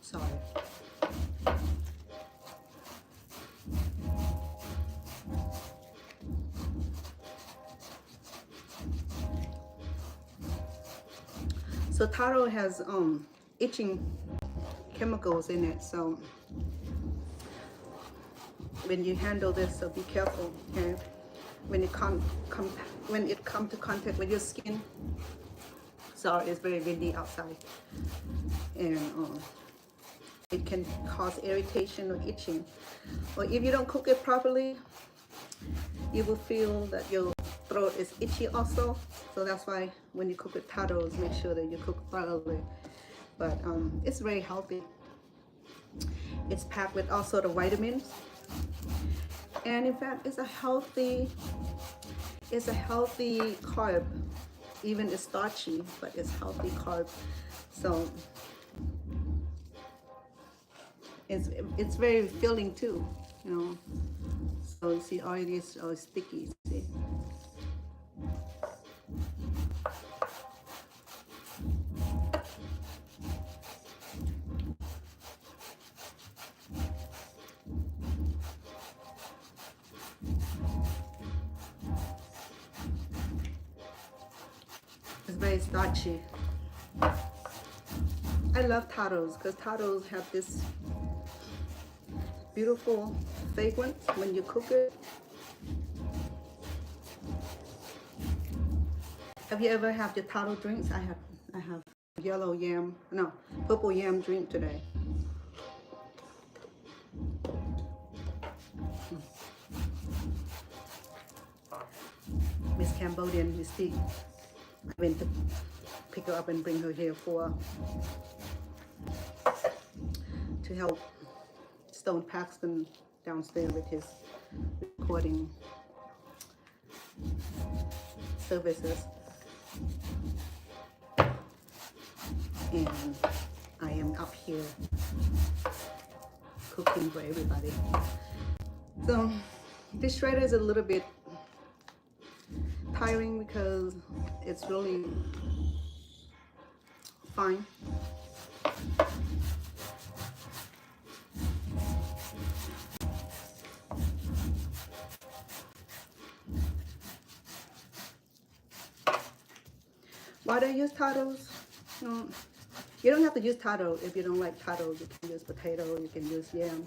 Sorry. So taro has itching chemicals in it, so when you handle this, so be careful, okay? When it comes to contact with your skin. Sorry, it's very windy outside, and it can cause irritation or itching. Or if you don't cook it properly, you will feel that your throat is itchy also. So that's why when you cook with taros, make sure that you cook thoroughly. But it's very healthy. It's packed with all sort of vitamins, and in fact, it's a healthy carb. Even it's starchy, but it's healthy carb. So it's very filling too, you know. So you see, all it is all sticky. See. It's very starchy. I love taros because taros have this beautiful fragrance when you cook it. Have you ever had the taro drinks? I have purple yam drink today. Miss Cambodian Mystique. I went to pick her up and bring her here to help Stone Paxton downstairs with his recording services. And I am up here cooking for everybody. So this shredder is a little bit tiring because it's really fine. why do I use taro? No, you don't have to use taro if you don't like taro. You can use potato, you can use yam.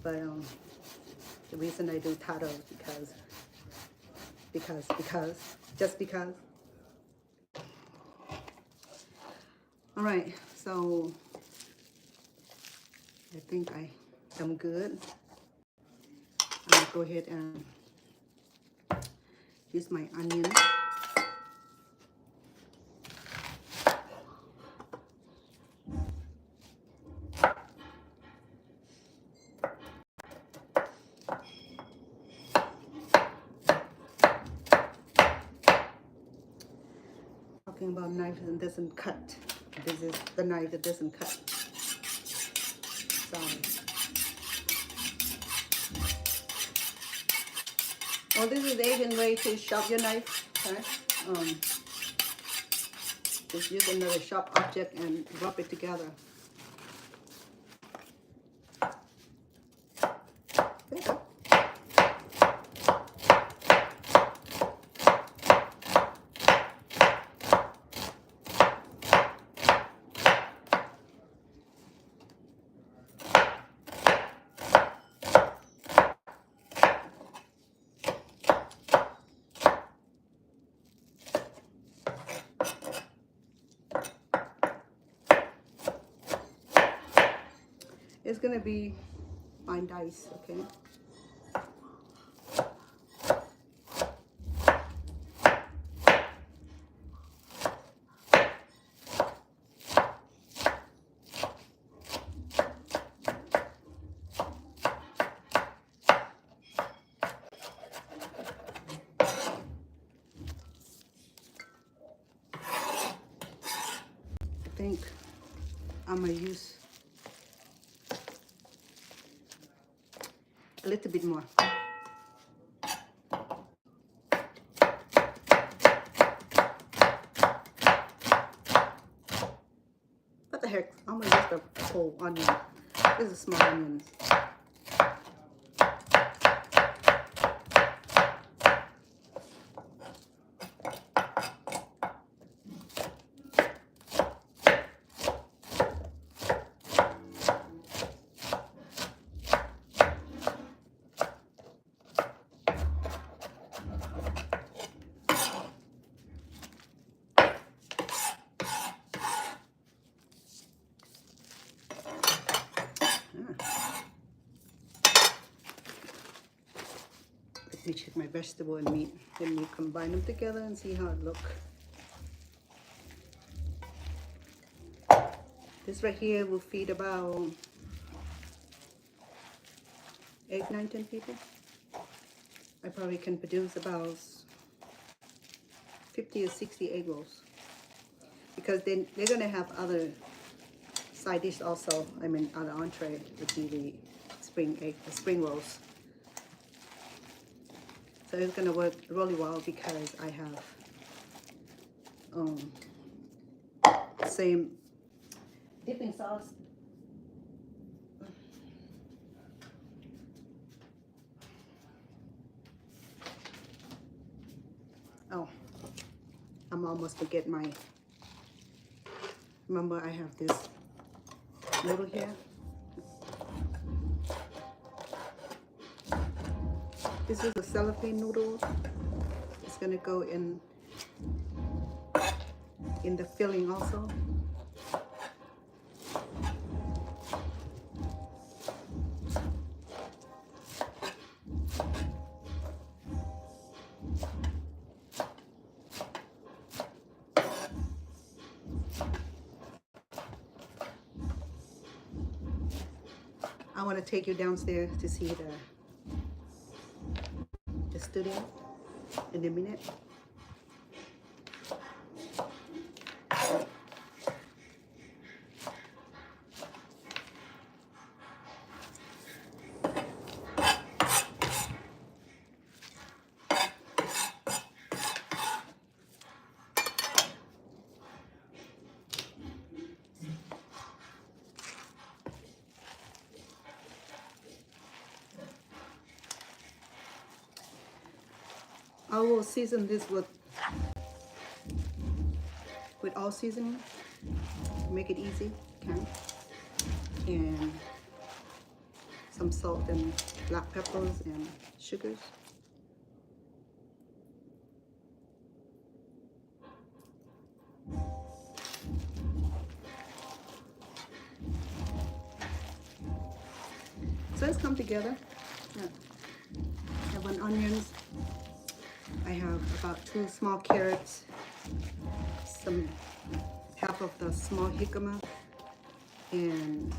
But the reason I do taro is just because. All right, so I think I am good. I'm gonna go ahead and use my onion. Talking about knife that doesn't cut. This is the knife that doesn't cut. So, well, this is the Asian way to sharp your knife. Okay? Just use another sharp object and rub it together. There you go. It's gonna be fine dice, okay? I think I'm gonna use a little bit more. What the heck? I'm gonna use the whole onion. This is small onions. Let me check my vegetable and meat. Then we combine them together and see how it look. This right here will feed about 8, 9, 10 people. I probably can produce about 50 or 60 egg rolls. Because then they're gonna have other side dish also. I mean, other entree would be the spring rolls. So it's gonna work really well because I have same dipping sauce. Oh, I'm almost forget my. Remember, I have this noodle here. This is a cellophane noodle. It's gonna go in the filling also. I want to take you downstairs to see the studio in a minute. I will season this with with all seasoning. Make it easy, okay? And some salt and black peppers and sugars. So let's come together. Yeah. I have 1 onions. I have about 2 small carrots, some half of the small jicama, and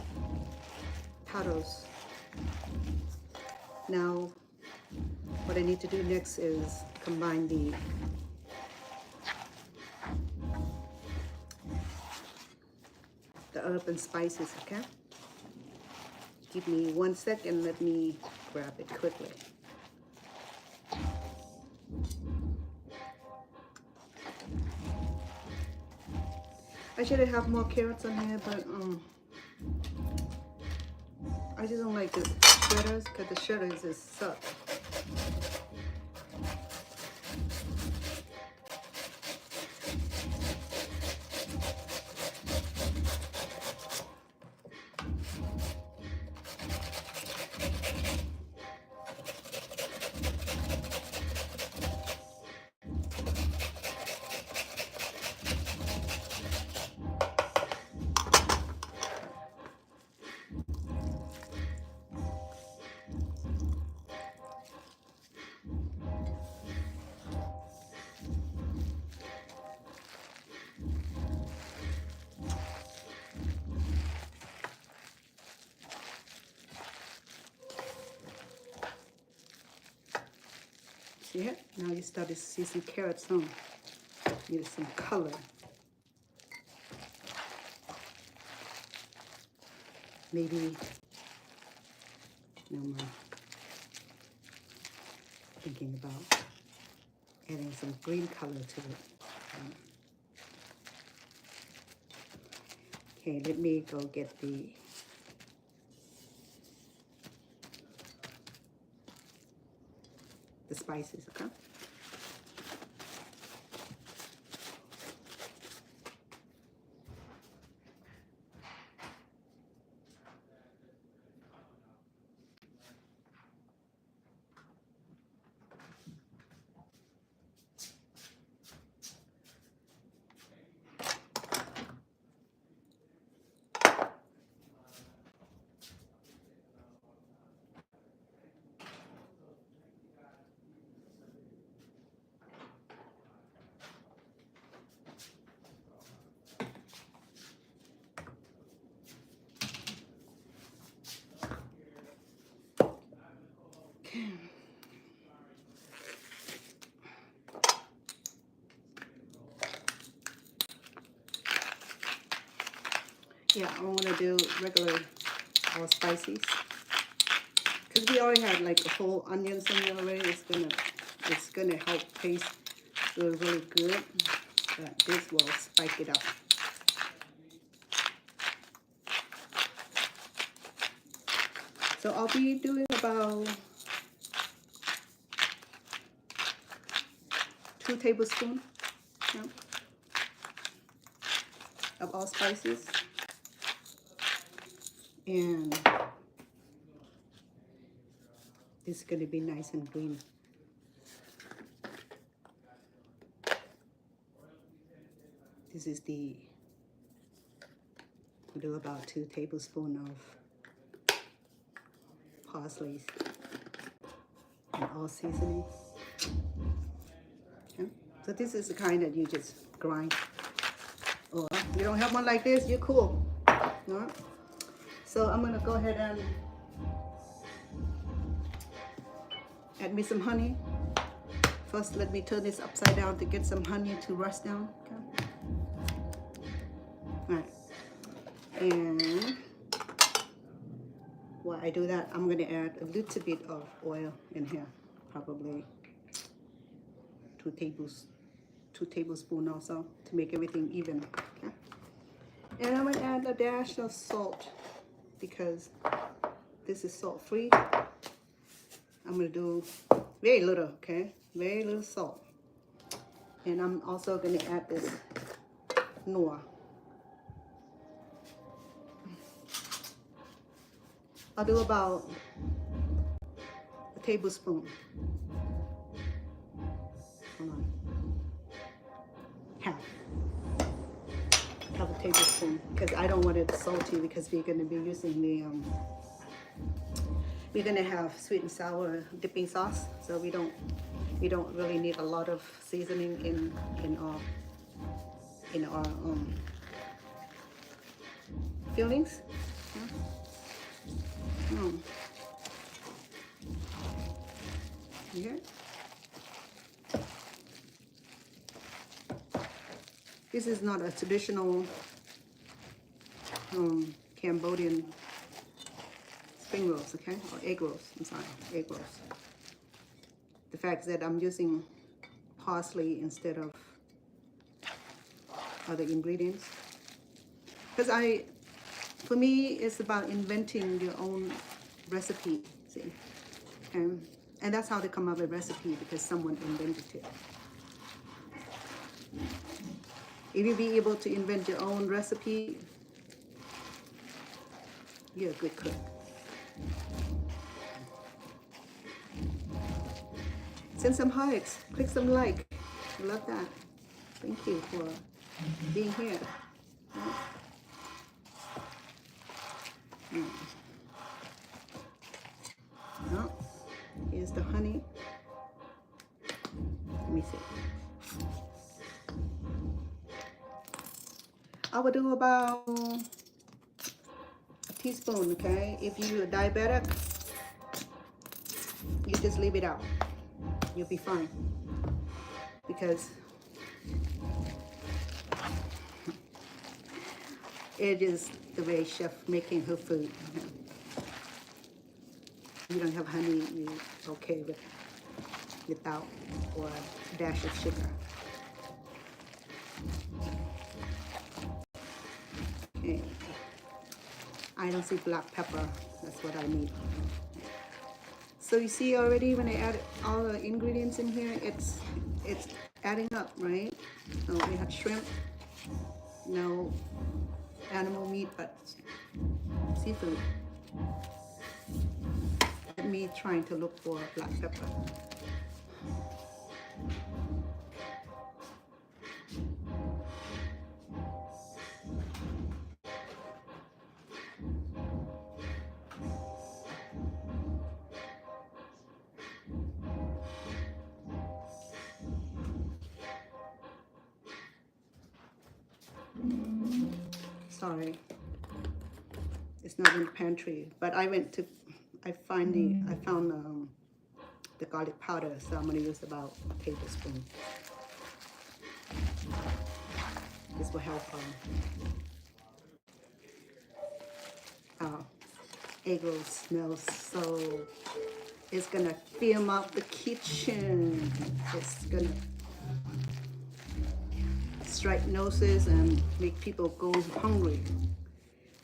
potatoes. Now, what I need to do next is combine the herb and spices, okay? Give me 1 second, let me grab it quickly. I should have more carrots on here, but I just don't like the shredders because the shredders just suck. See it? Now you start to see some carrots on. Need some color. Maybe no more. Thinking about adding some green color to it. Okay, let me go get the spices, okay? Yeah, I want to do regular all spices because we already had like a whole onions in there already. It's gonna help taste really good, but this will spike it up. So I'll be doing about 2 tablespoons of all spices. And this is going to be nice and green. This is we'll do about 2 tablespoons of parsley and all seasoning. Okay. So this is the kind that you just grind. Or you don't have one like this, you're cool. All right. So I'm gonna go ahead and add me some honey. First, let me turn this upside down to get some honey to rust down. Okay. All right. And while I do that, I'm gonna add a little bit of oil in here, probably 2 tablespoons also to make everything even. Okay. And I'm gonna add a dash of salt because this is salt free. I'm gonna do very little, okay? Very little salt. And I'm also gonna add this นัว I'll do about a tablespoon. Hold on. Half a tablespoon, because I don't want it salty, because we're going to be using the we're going to have sweet and sour dipping sauce, so we don't really need a lot of seasoning in our fillings. Yeah. Here. This is not a traditional Cambodian spring rolls, okay? Or egg rolls, I'm sorry, egg rolls. The fact that I'm using parsley instead of other ingredients. Because for me, it's about inventing your own recipe, see? And that's how they come up with recipe, because someone invented it. If you be able to invent your own recipe, you're a good cook. Send some hugs, click some like. I love that. Thank you for being here. Oh, here's the honey. Let me see. I would do about a teaspoon, okay? If you're diabetic, you just leave it out. You'll be fine. Because it is the way chef making her food. You don't have honey, you're okay without, or a dash of sugar. Okay. I don't see black pepper. That's what I need. So you see already when I add all the ingredients in here, it's adding up, right? So we have shrimp, no animal meat, but seafood. And me trying to look for black pepper. Sorry, it's not in the pantry, but I found the garlic powder, so I'm gonna use about a tablespoon. This will help our egg roll smells, so it's gonna fill up the kitchen. It's gonna strike noses and make people go hungry.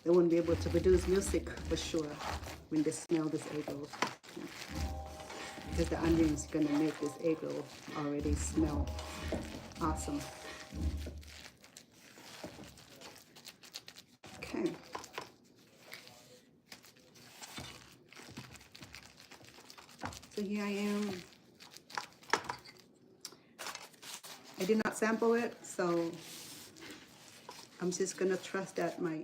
They won't be able to produce music for sure when they smell this egg roll. Because the onions are gonna make this egg roll already smell awesome. Okay. So here I am. I did not sample it, so I'm just gonna trust that my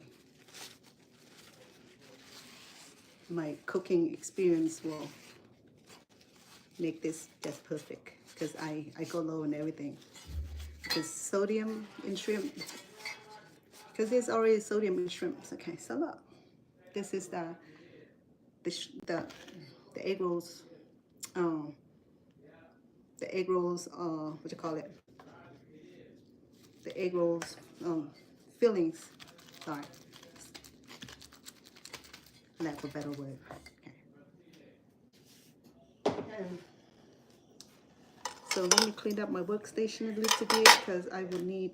cooking experience will make this just perfect, because I go low on everything. Because sodium in shrimp, because there's already sodium in shrimps. Okay, so look, this is the egg rolls. The egg rolls. What you call it? The egg rolls fillings. Sorry, lack of a better word. Okay. So let me clean up my workstation a little bit, because I will need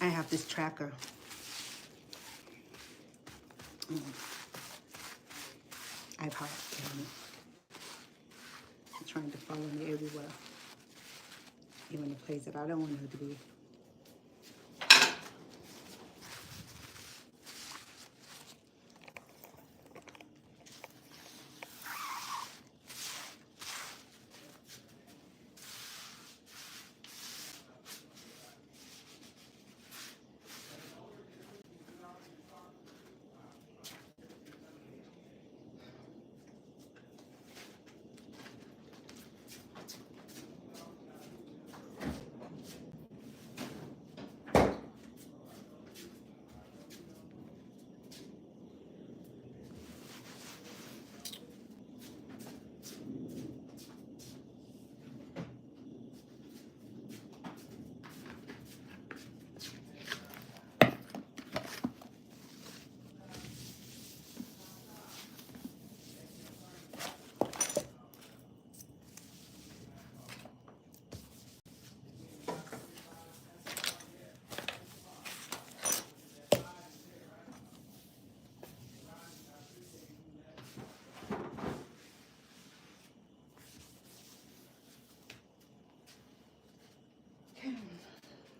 I have this tracker. iPod. She's trying to follow me everywhere. Even the place that I don't want her to be.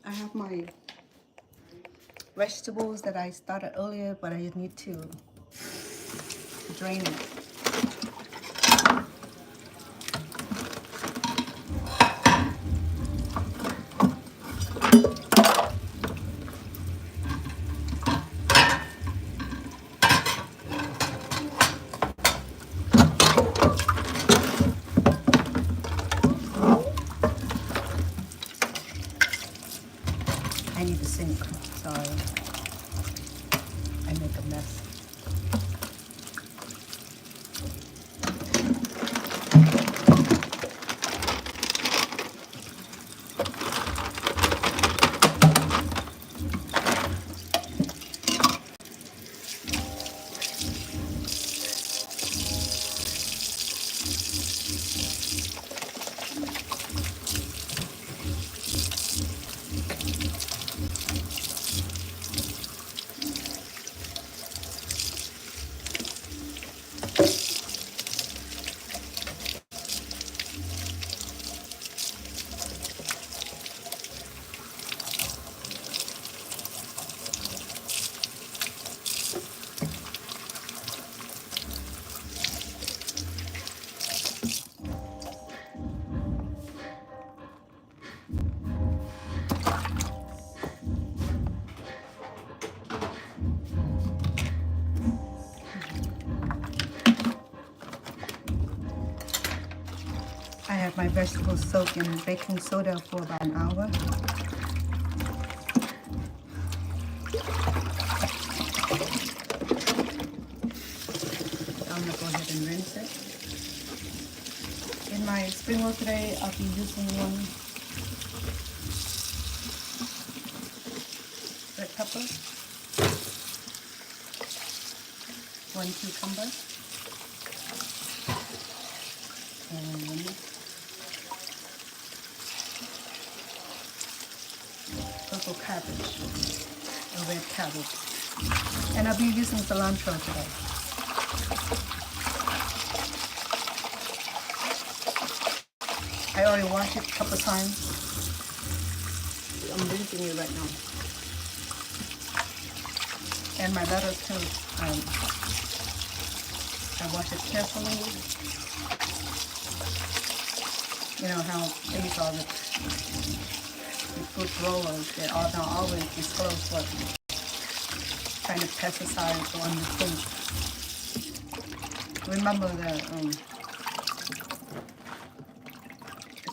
I have my vegetables that I started earlier, but I need to drain it. I need to sink. Sorry. I make a mess. I have my vegetables soaked in baking soda for about an hour. I'm gonna go ahead and rinse it. In my spring roll today, I'll be using one red pepper, one cucumber, and purple cabbage, or red cabbage. And I'll be using cilantro today. I already washed it a couple of times. I'm rinsing it right now. And my lettuce too. I wash it carefully. You know how these are the food growers, they are not always disclose what kind of pesticides on the food. Remember the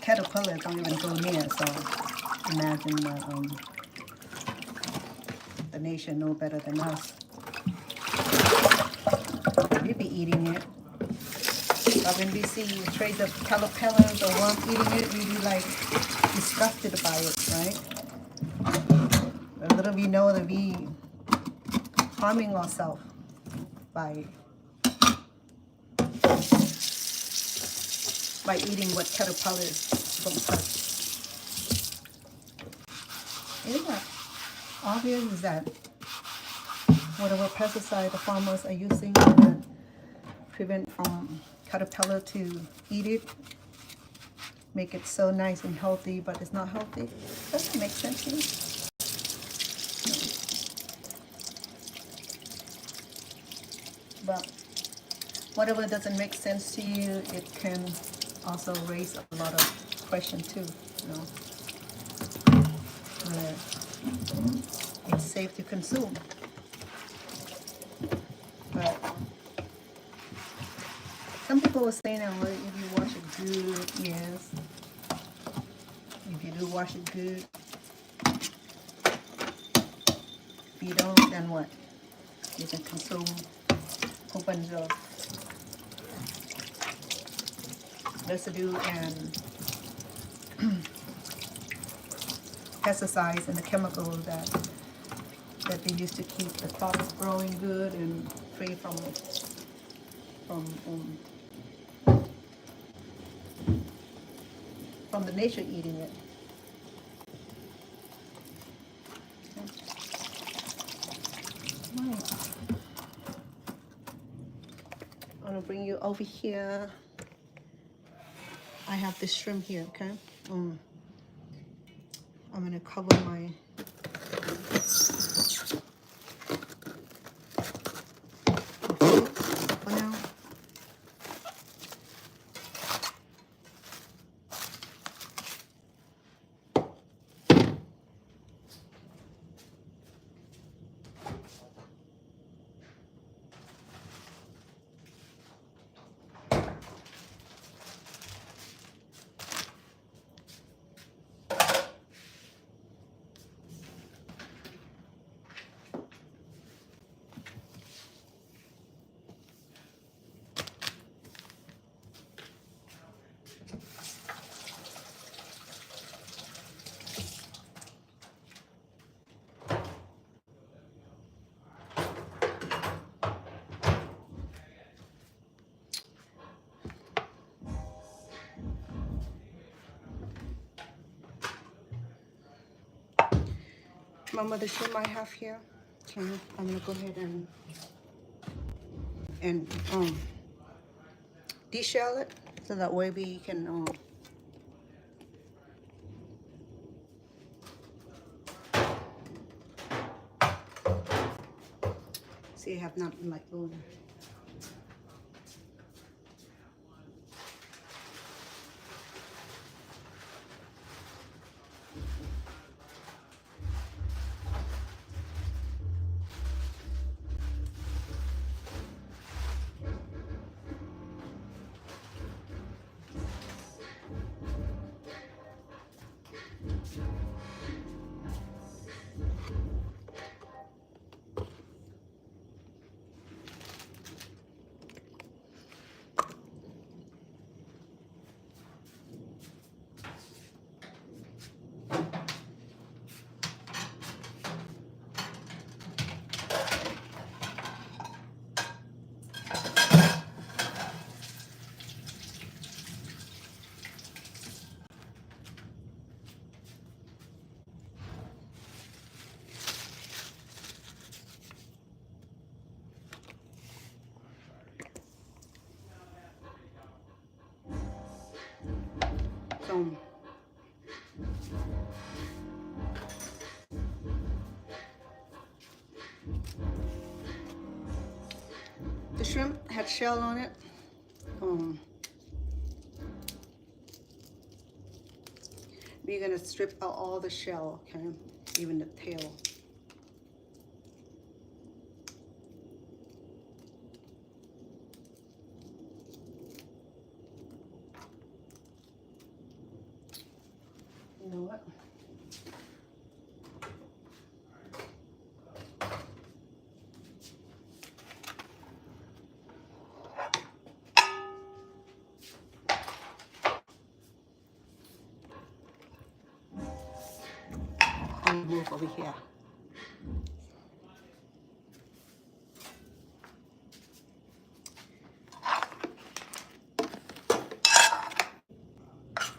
caterpillars don't even go near, so imagine the nation know better than us. We be eating it. But when we see trays of caterpillars or worms eating it, we be like disgusted by it, right? But little we know that we harming ourselves by eating what caterpillars don't touch. Anyway, obvious is that whatever pesticide the farmers are using to prevent from caterpillar to eat it, make it so nice and healthy, but it's not healthy. Doesn't make sense to you? But whatever doesn't make sense to you, it can also raise a lot of questions too, you know. Whether it's safe to consume. But some people were saying that, well, if you wash it good, yes. If you do wash it good. If you don't, then what? You can consume a whole bunch of residue and pesticides and the chemicals that they use to keep the crops growing good and free from the nature eating it. Right. I'm gonna bring you over here. I have this shrimp here, okay? I'm gonna cover my for now. Mama, the shrimp I have here, okay, I'm gonna go ahead and deshell it so that way we can see. I have not like the shrimp had shell on it. We're gonna strip out all the shell, okay, even the tail. You know what? Move over here.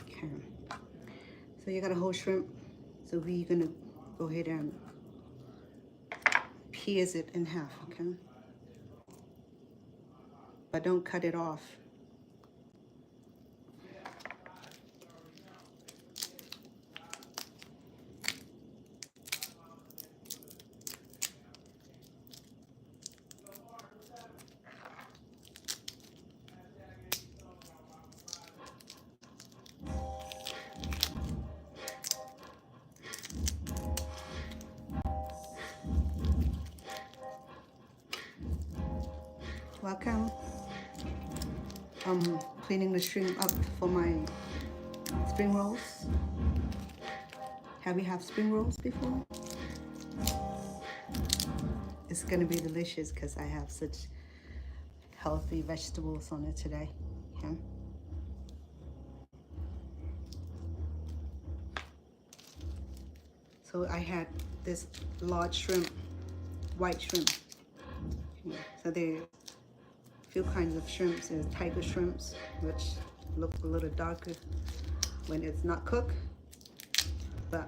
Okay. So you got a whole shrimp. So we're gonna go ahead and pierce it in half, okay? But don't cut it off. Welcome. I'm cleaning the shrimp up for my spring rolls. Have you had spring rolls before? It's gonna be delicious because I have such healthy vegetables on it today. Okay? So I had this large shrimp, white shrimp. Okay. So there are a few kinds of shrimps. There's tiger shrimps, which look a little darker when it's not cooked, but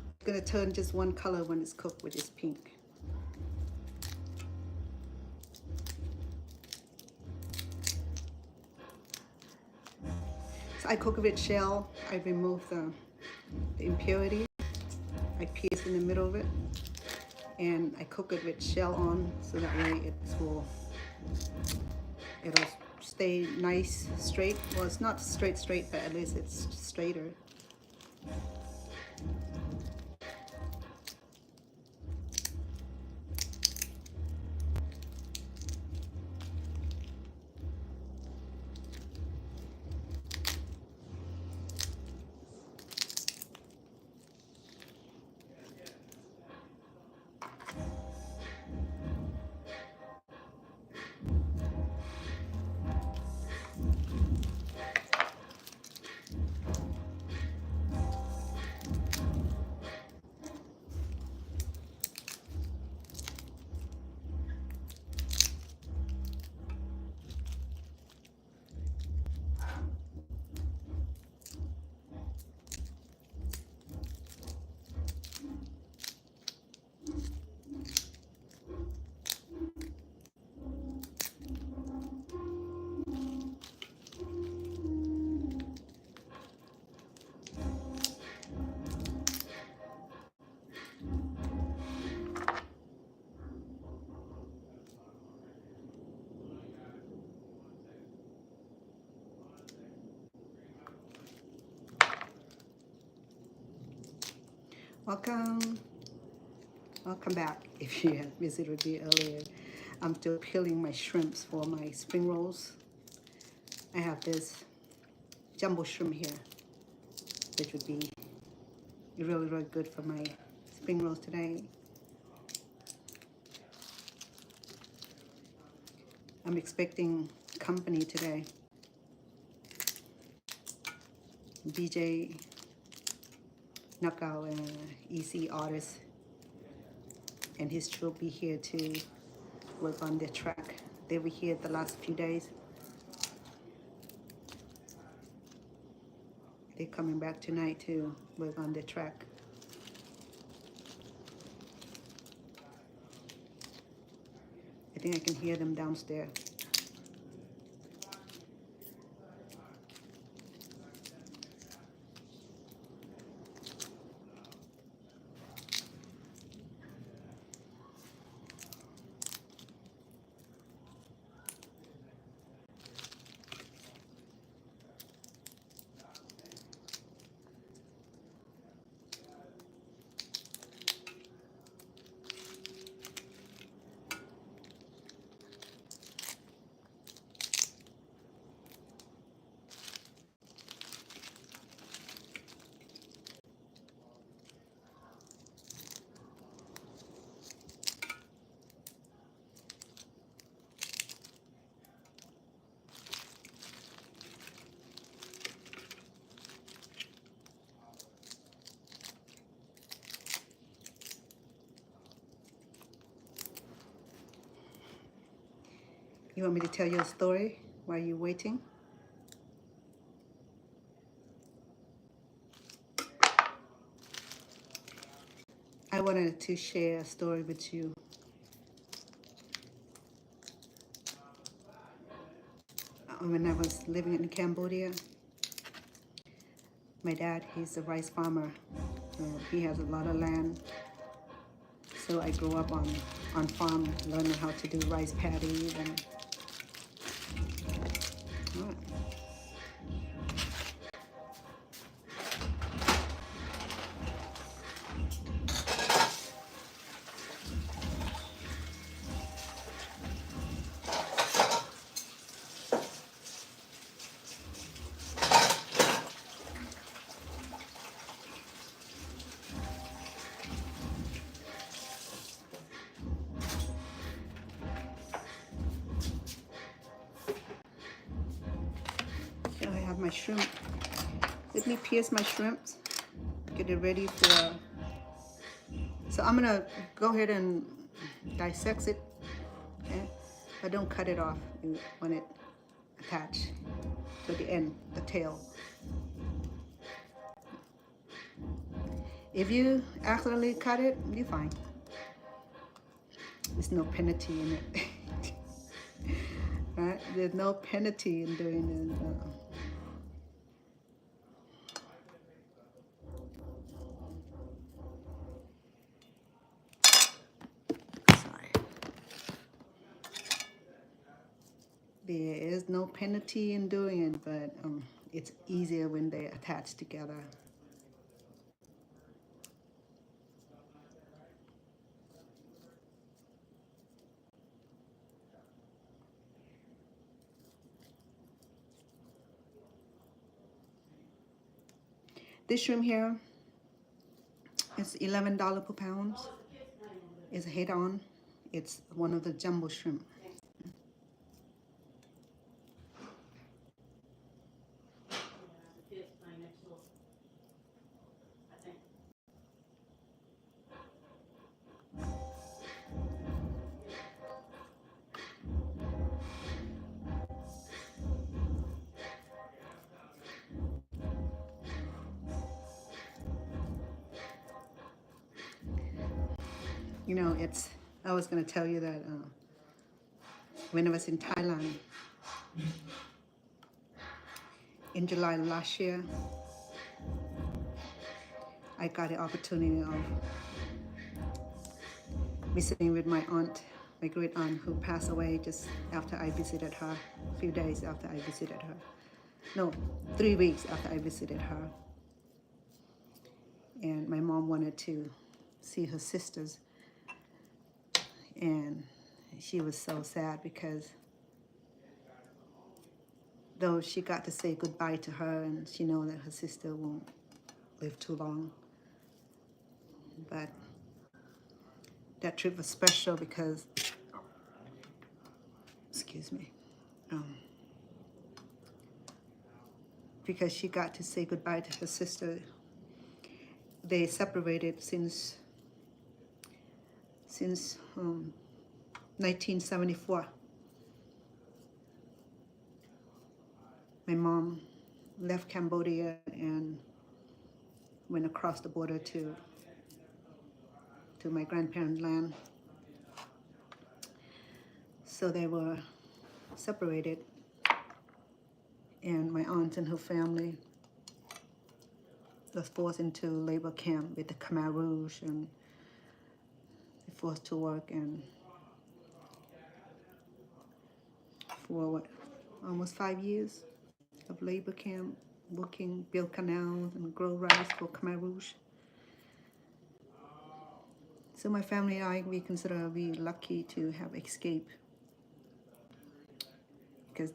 it's gonna turn just one color when it's cooked, which is pink. So I cook with shell. I remove the impurity. I pierce in the middle of it, and I cook it with shell on, so that way it'll stay nice, straight. Well, it's not straight, but at least it's straighter. Welcome back. If you had visited me earlier, I'm still peeling my shrimps for my spring rolls. I have this jumbo shrimp here, which would be really, really good for my spring rolls today. I'm expecting company today. DJ Knockout and Easy artist, and his crew will be here to work on their track. They were here the last few days. They're coming back tonight to work on their track. I think I can hear them downstairs. You want me to tell you a story while you're waiting? I wanted to share a story with you. When I was living in Cambodia, my dad, he's a rice farmer. He has a lot of land. So I grew up on farm, learning how to do rice paddies and I have my shrimp. Let me pierce my shrimps, get it ready for. So I'm gonna go ahead and dissect it, okay? But don't cut it off. You want it attached to the end, the tail. If you accidentally cut it, you're fine. There's no penalty in it. Right? There's no penalty in doing it. There is no penalty in doing it, but it's easier when they're attached together. This shrimp here is $11 per pound. It's head-on. It's one of the jumbo shrimp. You know, I was going to tell you that when I was in Thailand in July last year, I got the opportunity of visiting with my aunt, my great aunt, who passed away just after I visited her, a few days after I visited her. No, 3 weeks after I visited her. And my mom wanted to see her sisters. And she was so sad because though she got to say goodbye to her and she knows that her sister won't live too long. But that trip was special because, excuse me, because she got to say goodbye to her sister. They separated since 1974. My mom left Cambodia and went across the border to my grandparents' land. So they were separated, and my aunt and her family was forced into labor camp with the Khmer Rouge, and forced to work and for what, almost 5 years of labor camp, working, build canals and grow rice for Khmer Rouge. So my family and I, we consider we lucky to have escaped, because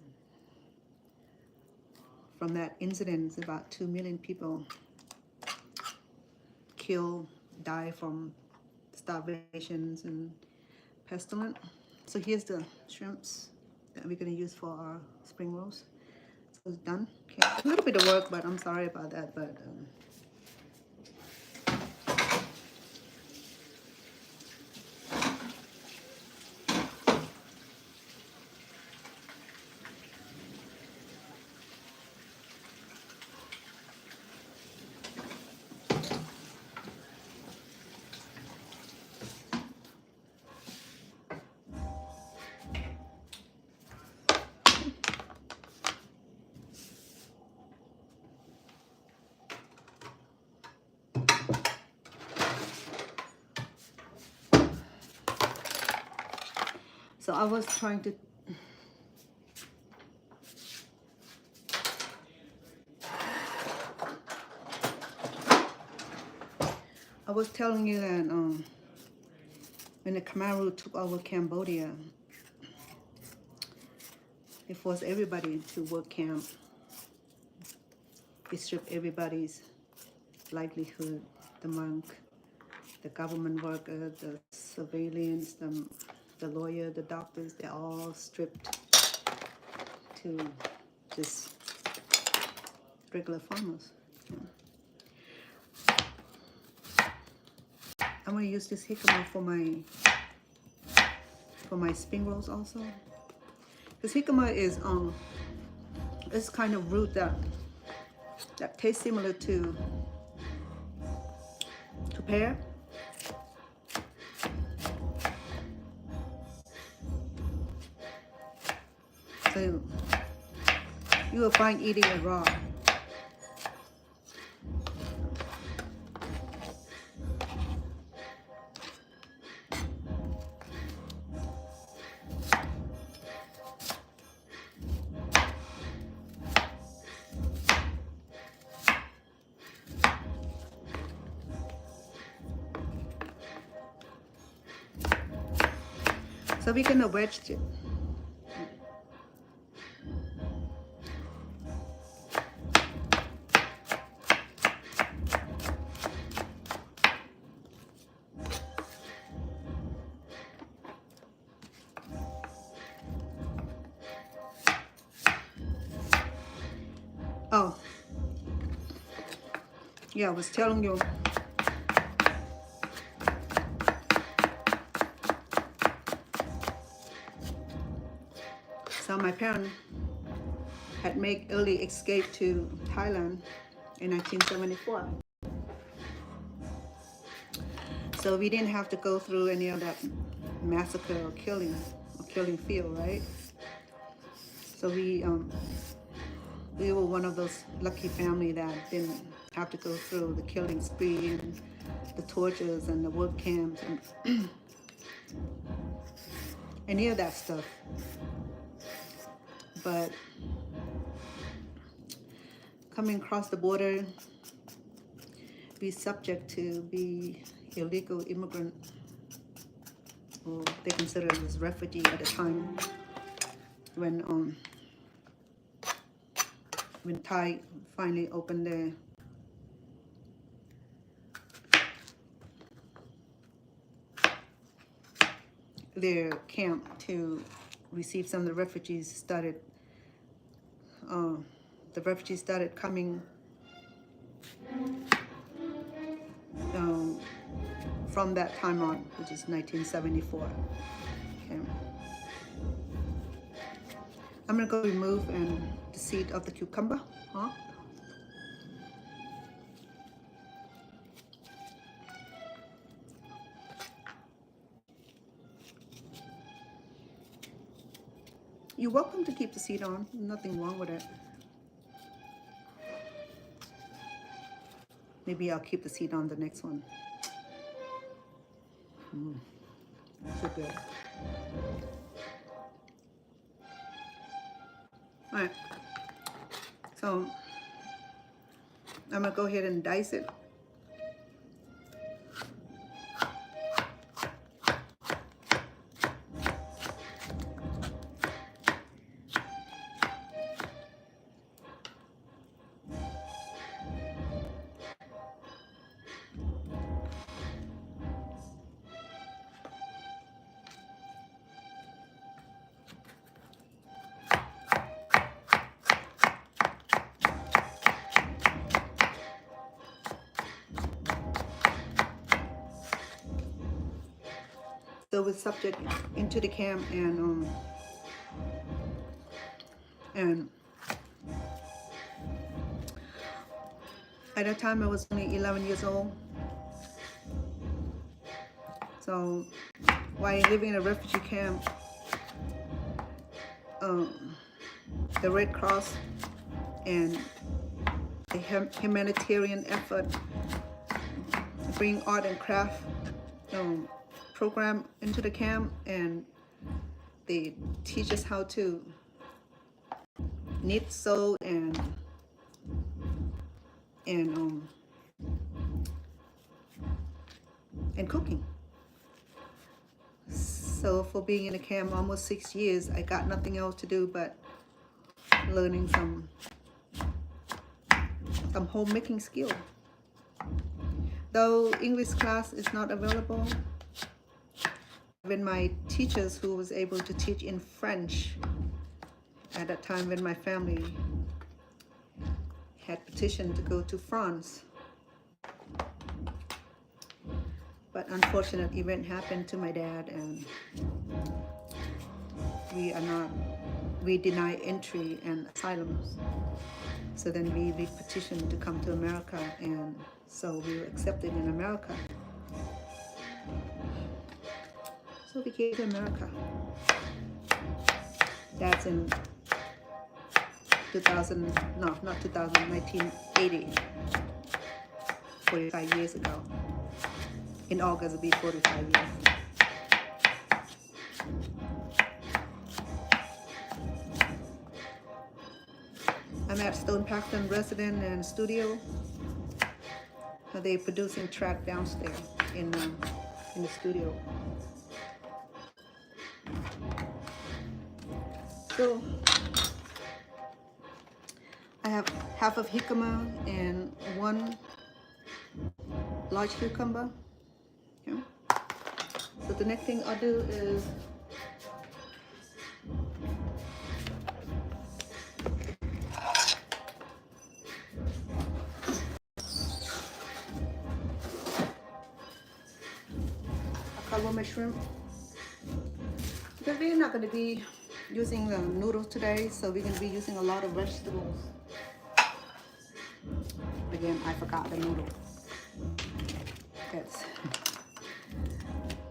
from that incident, about 2 million people killed, die from starvations and pestilence. So here's the shrimps that we're going to use for our spring rolls. So it's done. Okay, a little bit of work, but I'm sorry about that. But So I was trying to telling you that when the Khmer took over Cambodia, they forced everybody to work camp. They stripped everybody's livelihood, the monk, the government worker, the civilians, the lawyer, the doctors, they're all stripped to just regular farmers. I'm gonna use this jicama for my spring rolls also. This jicama is this kind of root that tastes similar to pear. So you will find eating it raw. So we're gonna wedge it. Oh, yeah, I was telling you. So my parents had made early escape to Thailand in 1974. So we didn't have to go through any of that massacre or killing field, right? So we were one of those lucky family that didn't have to go through the killing spree and the tortures and the work camps and any of that stuff. But coming across the border, we subject to be illegal immigrant, or they consider it as refugee at the time when Thai finally opened their camp to receive some of the refugees. The refugees started coming from that time on, which is 1974. Okay. I'm gonna go remove the seed of the cucumber. Huh? You're welcome to keep the seed on. Nothing wrong with it. Maybe I'll keep the seed on the next one. So good. All right. So I'm gonna go ahead and dice it. So with subject into the camp and at that time I was only 11 years old. So while living in a refugee camp, the Red Cross and the humanitarian effort to bring art and craft program into the camp and they teach us how to knit, sew, and cooking. So for being in a camp almost 6 years, I got nothing else to do but learning some homemaking skill. Though English class is not available, when my teachers who was able to teach in French at that time when my family had petitioned to go to France. But unfortunate event happened to my dad, and we denied entry and asylums. So then we petitioned to come to America, and so we were accepted in America. So we came to America. That's in 1980, 45 years ago. In August it'll be 45 years. I'm at Stone Paxton Resident and Studio. They're producing track downstairs in the studio. So I have half of jicama and 1 large cucumber. Okay. So the next thing I'll do is I'll cover my shrimp. Because we're not going to be using the noodles today, so we're going to be using a lot of vegetables. Again, I forgot the noodle. It's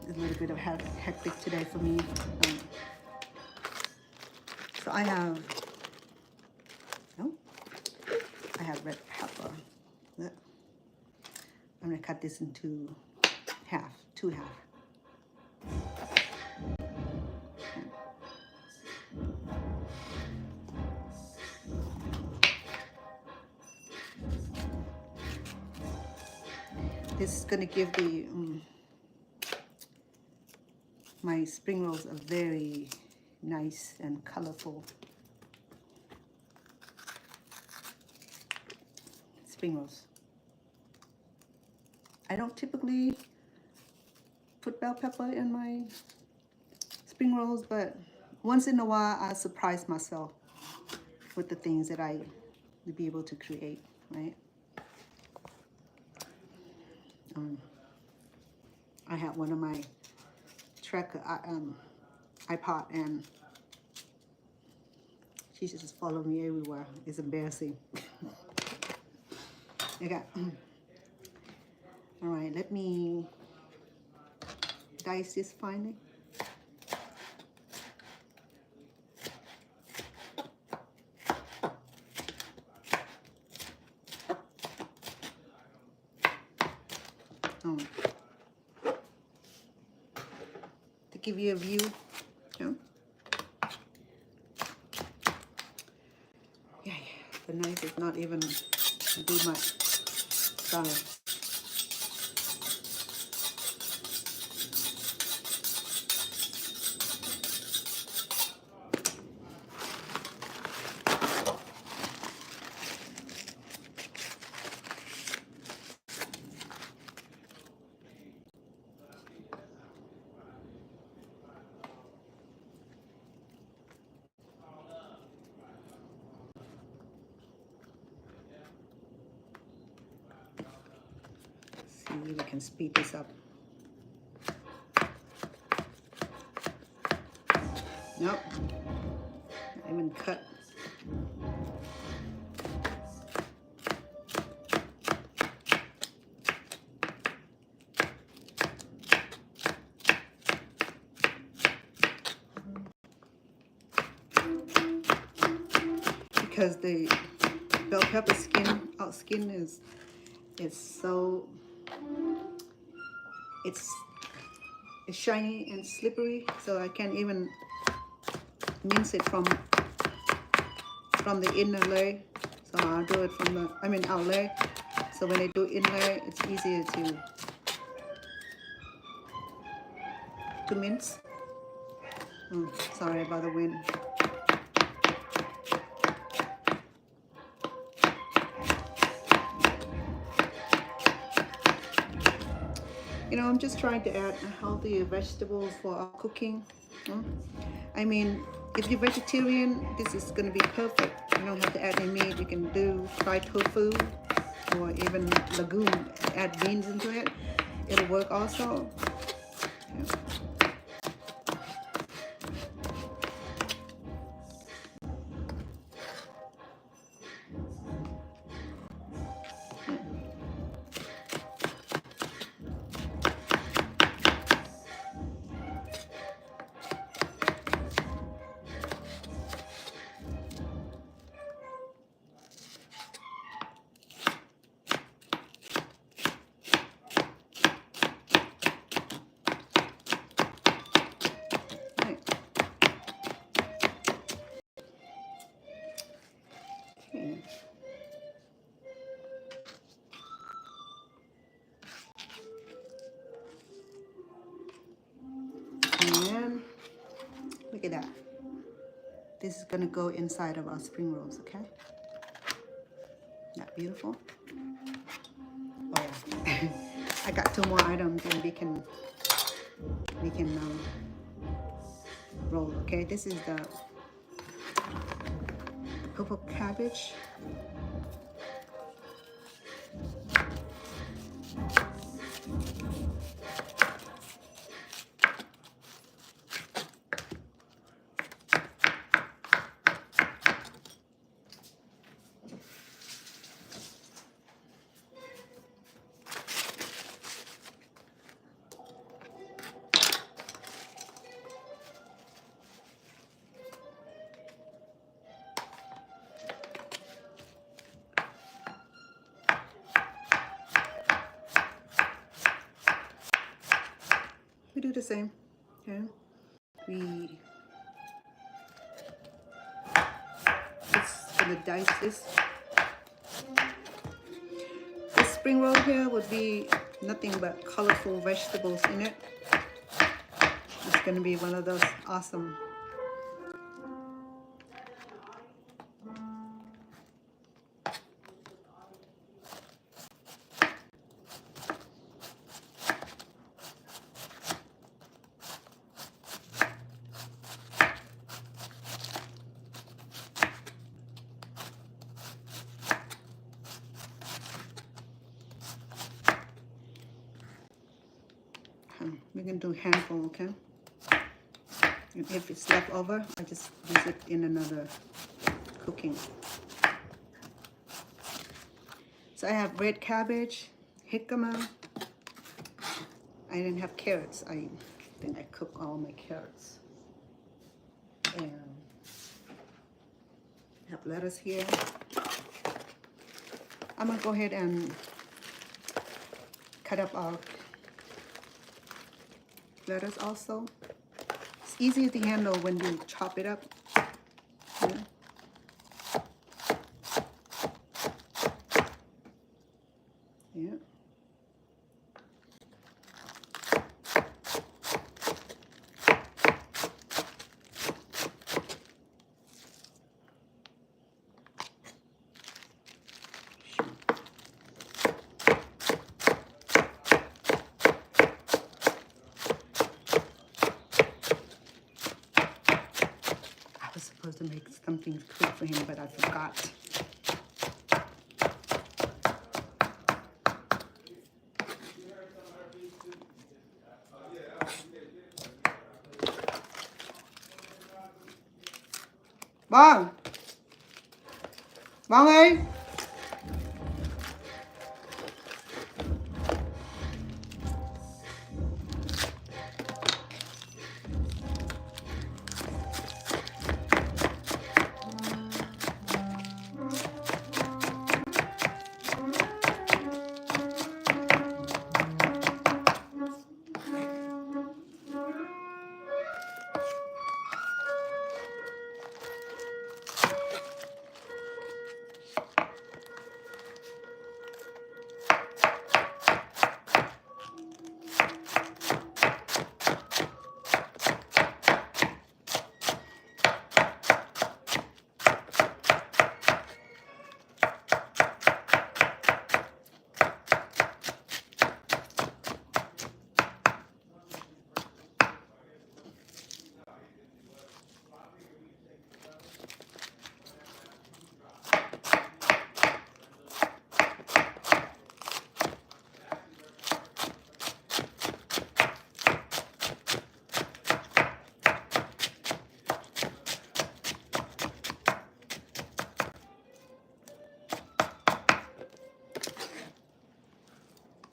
a little bit of hectic today for me. So I have red pepper. I'm going to cut this into two half. This is going to give the my spring rolls a very nice and colorful spring rolls. I don't typically put bell pepper in my spring rolls, but once in a while I surprise myself with the things that I would be able to create, right? I have one of my tracker iPod, and she just follow me everywhere. It's embarrassing. Okay. All right, let me dice this finely. To give you a view, yeah, the knife is not even do much. Sorry. We can speed this up. Nope, not even cut. Because the bell pepper skin is so it's shiny and slippery, so I can't even mince it from the inlay. So I'll do it from the, outlay. So when I do inlay, it's easier to mince. Oh, sorry about the wind. I'm just trying to add healthy vegetables for our cooking. If you're vegetarian, this is going to be perfect. You don't have to add any meat. You can do fried tofu or even legume, add beans into it. It'll work also. Yeah. And look at that. This is going to go inside of our spring rolls, okay? Not beautiful? Oh, yeah. I got 2 more items and we can roll, okay? This is the purple cabbage. We do the same, okay? We just gonna dice this. This spring roll here would be nothing but colorful vegetables in it. It's gonna be one of those awesome. We can do a handful, okay? And if it's left over, I just use it in another cooking. So I have red cabbage, jicama. I didn't have carrots. I think I cooked all my carrots. And I have lettuce here. I'm gonna go ahead and cut up our lettuce also. It's easier to handle when you chop it up. Yeah. Yeah. To make something quick for him, but I forgot. Vâng. Vâng ơi.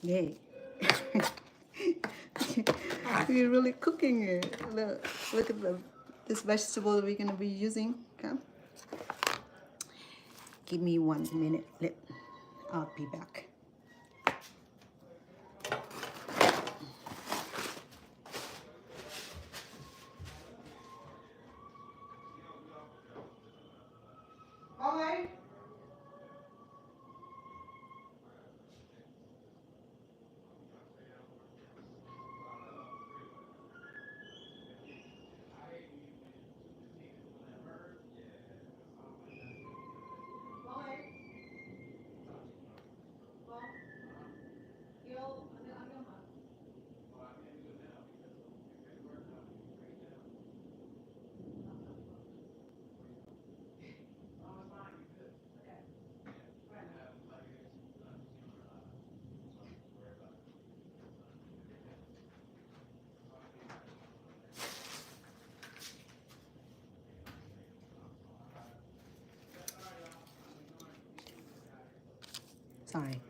Yay. We're really cooking it. Look at this vegetable that we're going to be using. Okay. Give me 1 minute. I'll be back. Okay. Sorry.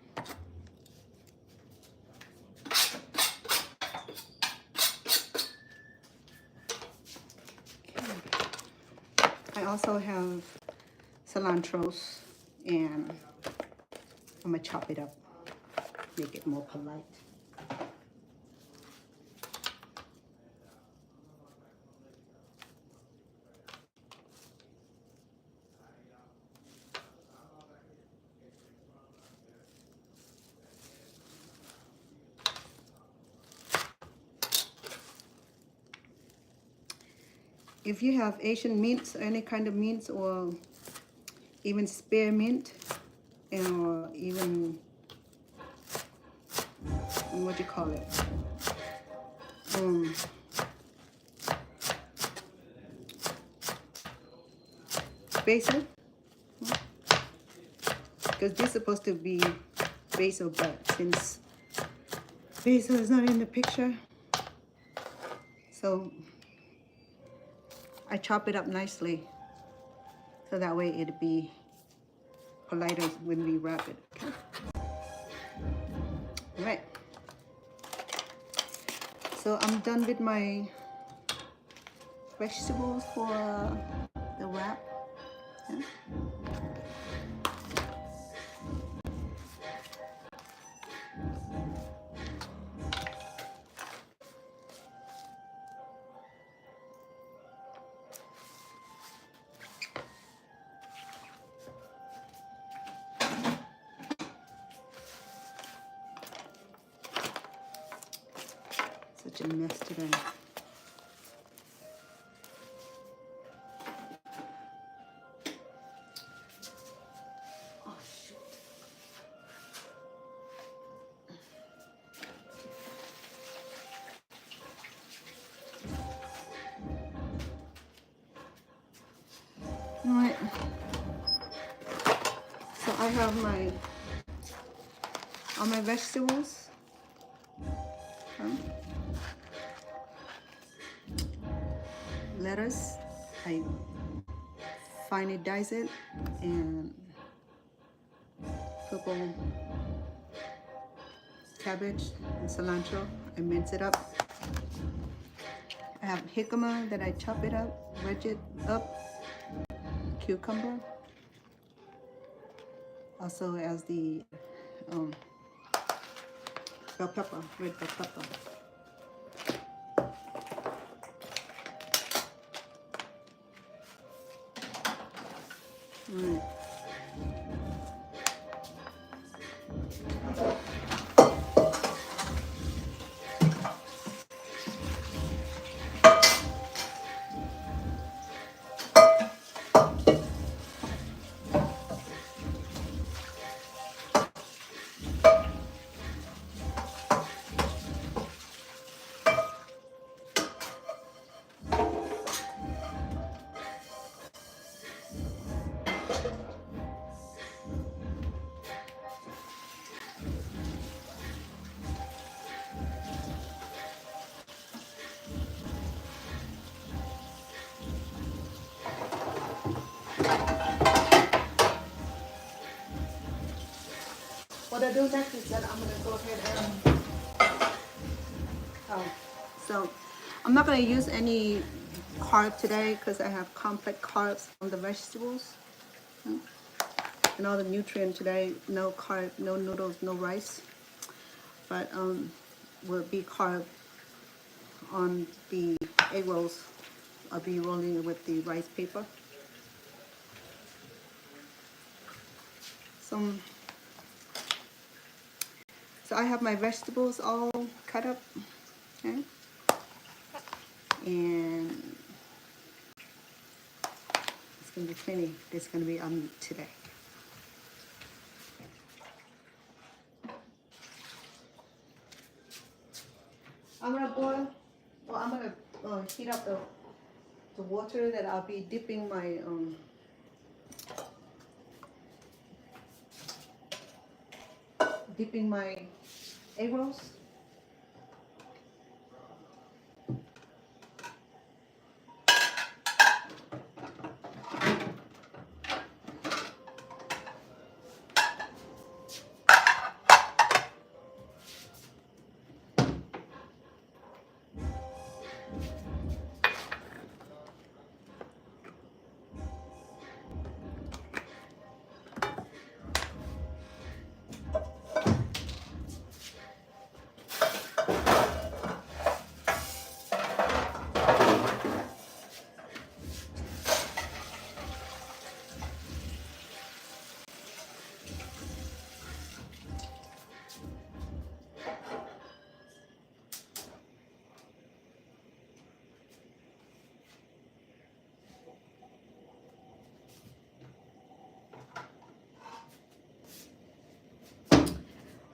I also have cilantros, and I'm gonna chop it up, make it more polite. If you have Asian mints, any kind of mints, or even spearmint, or even what do you call it? Basil, because this is supposed to be basil, but since basil is not in the picture, so I chop it up nicely, so that way it'll be politer when we wrap it. Okay? All right. So I'm done with my vegetables for the wrap. Yeah. Such a mess today. Oh, shoot. All right. So I have all my vegetables. Lettuce, I finely dice it, and purple cabbage and cilantro, I mince it up. I have jicama that I chop it up, wedge it up, cucumber, also as the bell pepper, red bell pepper. Right. what I do next is that I'm gonna go ahead and so I'm not gonna use any carb today because I have complex carbs from the vegetables and all the nutrient today. No carb, no noodles, no rice, but will be carb on the egg rolls. I'll be rolling it with the rice paper. So I have my vegetables all cut up, okay, and it's gonna be plenty. There's gonna be on today. I'm gonna boil, or I'm gonna heat up the water that I'll be dipping my egg rolls.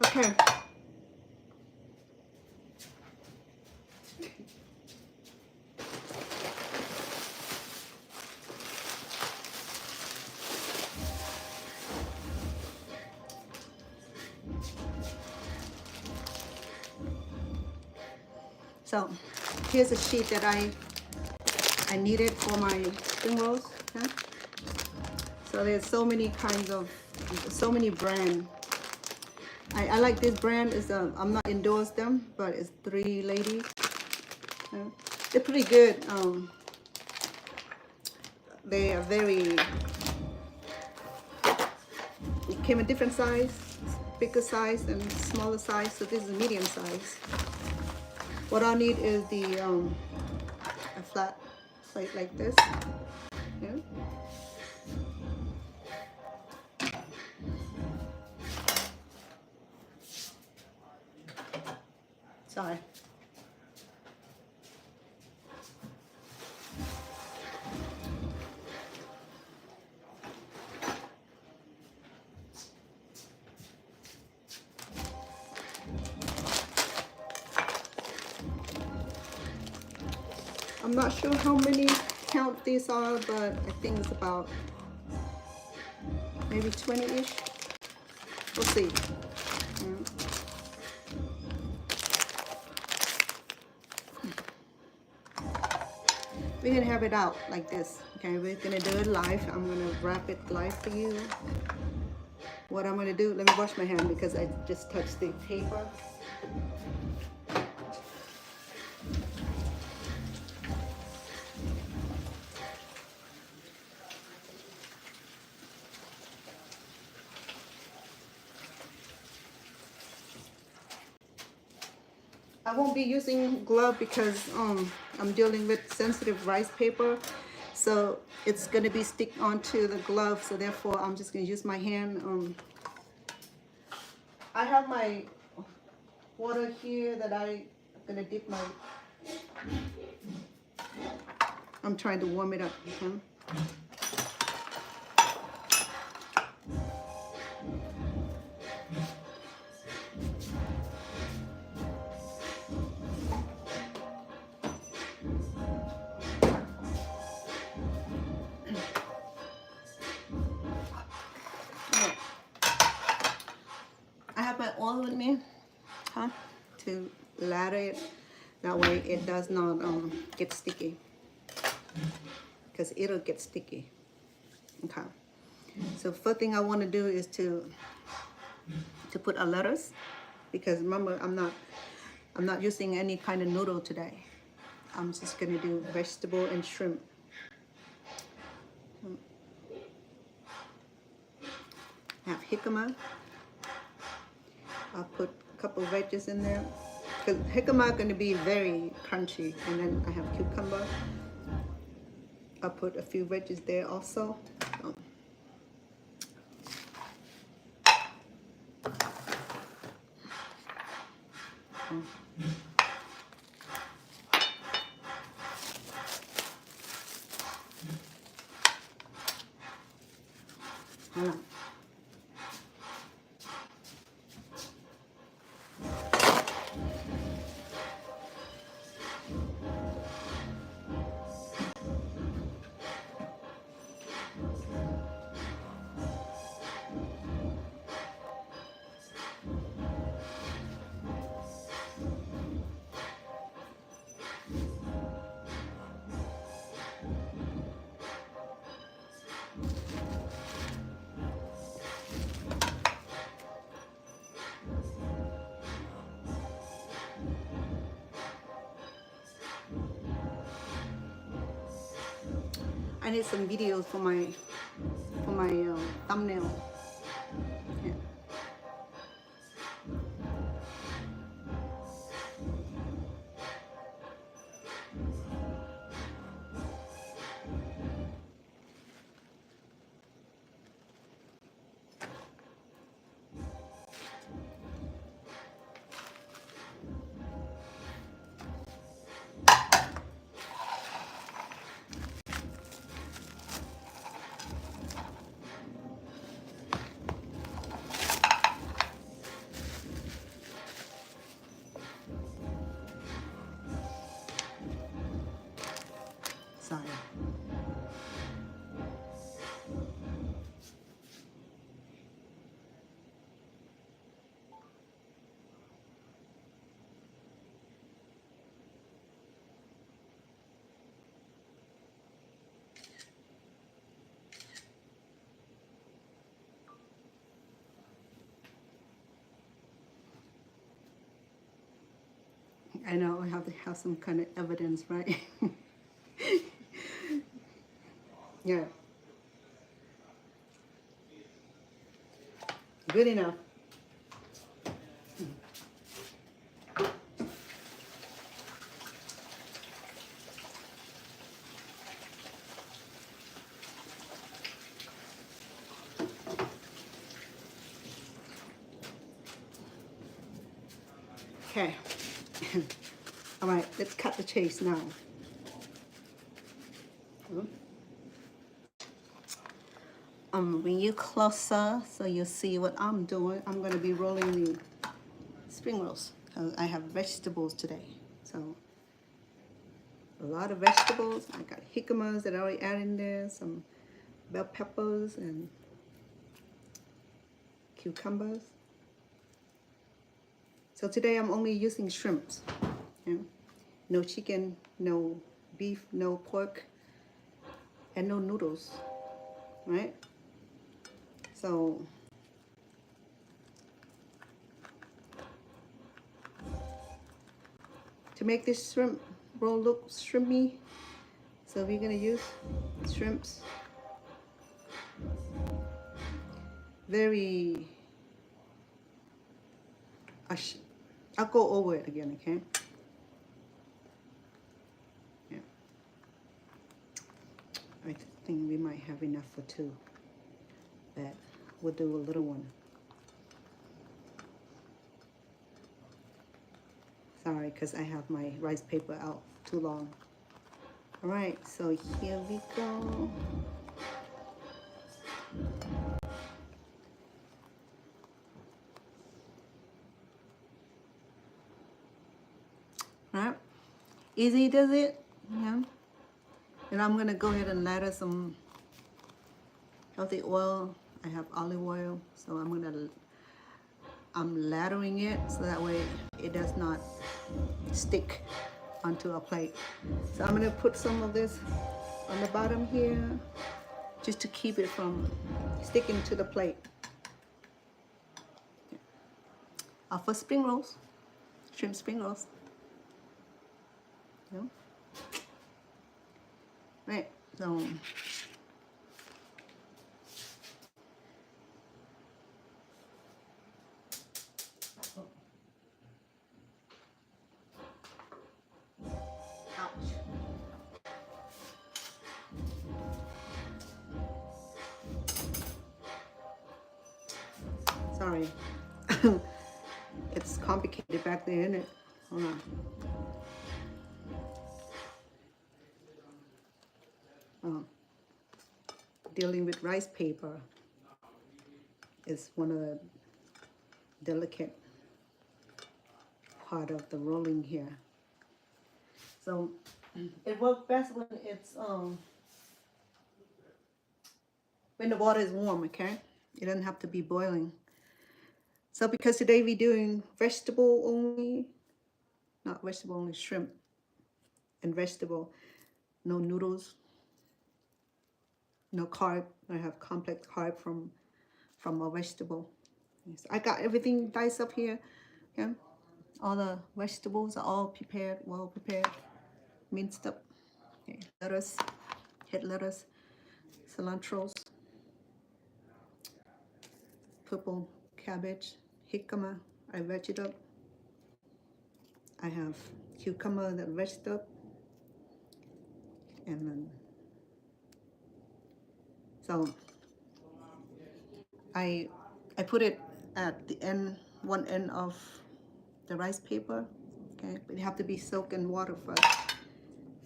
Okay. So here's a sheet that I needed for my spring rolls. Okay? So there's so many kinds of, so many brands. I like this brand. Is I'm not endorse them, but it's 3 ladies. They're pretty good. They are very. It came in different size, bigger size and smaller size. So this is medium size. What I need is the a flat plate like this. Yeah. Sorry. I'm not sure how many count these are, but I think it's about maybe 20-ish. We'll see. We're gonna have it out like this. Okay, we're gonna do it live. I'm gonna wrap it live for you. What I'm gonna do, let me wash my hand because I just touched the paper. I won't be using glove because I'm dealing with sensitive rice paper, so it's going to be stick onto the glove, so therefore I'm just going to use my hand. I have my water here that I'm going to dip my, I'm trying to warm it up. Oil with me, to lather it. That way it does not get sticky, because it'll get sticky. Okay. So first thing I want to do is to to put a lettuce, because remember I'm not using any kind of noodle today. I'm just gonna do vegetable and shrimp. I have jicama. I'll put a couple veggies in there, because jicama is gonna be very crunchy, and then I have cucumber. I'll put a few veggies there also. So. Hold on. I need some videos for my thumbnail. Yeah. Sorry. I know I have to have some kind of evidence, right? Yeah. Good enough. Okay. All right, let's cut the chase now. Bring you closer so you see what I'm doing. I'm going to be rolling the spring rolls. I have vegetables today. So, a lot of vegetables. I got jicamas that I already added in there, some bell peppers and cucumbers. So today I'm only using shrimps. Yeah? No chicken, no beef, no pork, and no noodles, right? So to make this shrimp roll look shrimpy, so we're gonna use shrimps. Very, I'll go over it again, okay? Yeah. I think we might have enough for two, but we'll do a little one. Sorry, because I have my rice paper out too long. All right, so here we go. All right, easy does it, yeah. And I'm gonna go ahead and lather some healthy oil. I have olive oil, so I'm lathering it so that way it does not stick onto a plate. So I'm gonna put some of this on the bottom here just to keep it from sticking to the plate. for spring rolls, shrimp spring rolls. No? Right, so sorry. It's complicated back there, isn't it? Hold on. Dealing with rice paper is one of the delicate part of the rolling here. So it works best when it's when the water is warm, okay? It doesn't have to be boiling. So because today we're doing vegetable only, not vegetable only, shrimp and vegetable, no noodles, no carb. I have complex carb from a vegetable. Yes, I got everything diced up here. Okay, all the vegetables are all prepared, well prepared, minced up. Okay, lettuce, head lettuce, cilantro, purple cabbage, jicama. I veg it up. I have cucumber that vegged up, and then so I put it at the end, one end of the rice paper, okay? But you have to be soaked in water first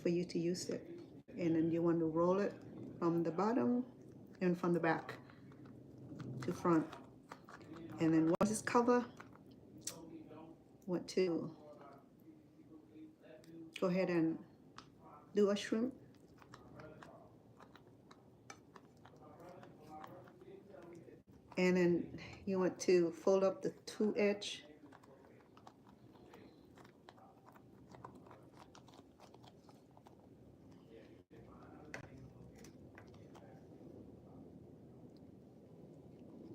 for you to use it. And then you want to roll it from the bottom and from the back to front. And then once it's covered, want to go ahead and do a shrimp. And then you want to fold up the two edge.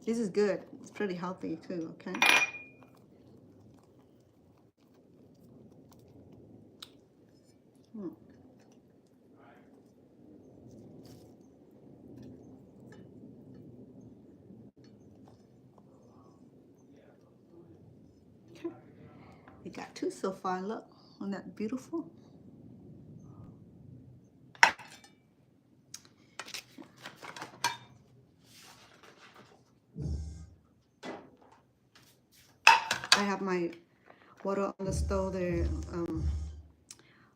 This is good. It's pretty healthy too, okay? Okay. We got two so far. Look, isn't that beautiful? I have my water on the stove there,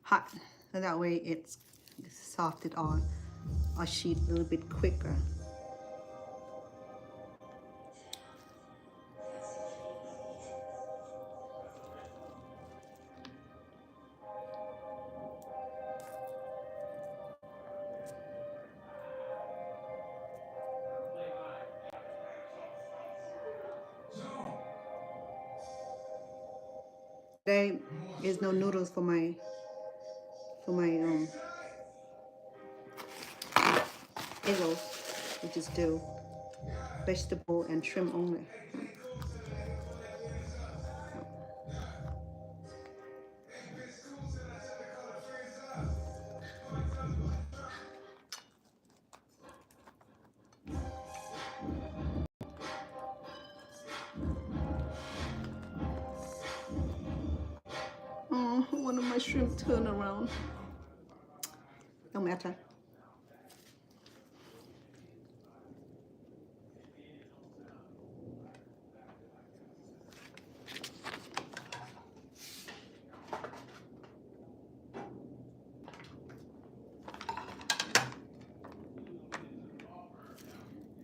hot, so that way it's softened on a sheet a little bit quicker. Today is no noodles for my egg rolls. We just do vegetable and shrimp only. Oh, one of my shrimp turned around. No matter.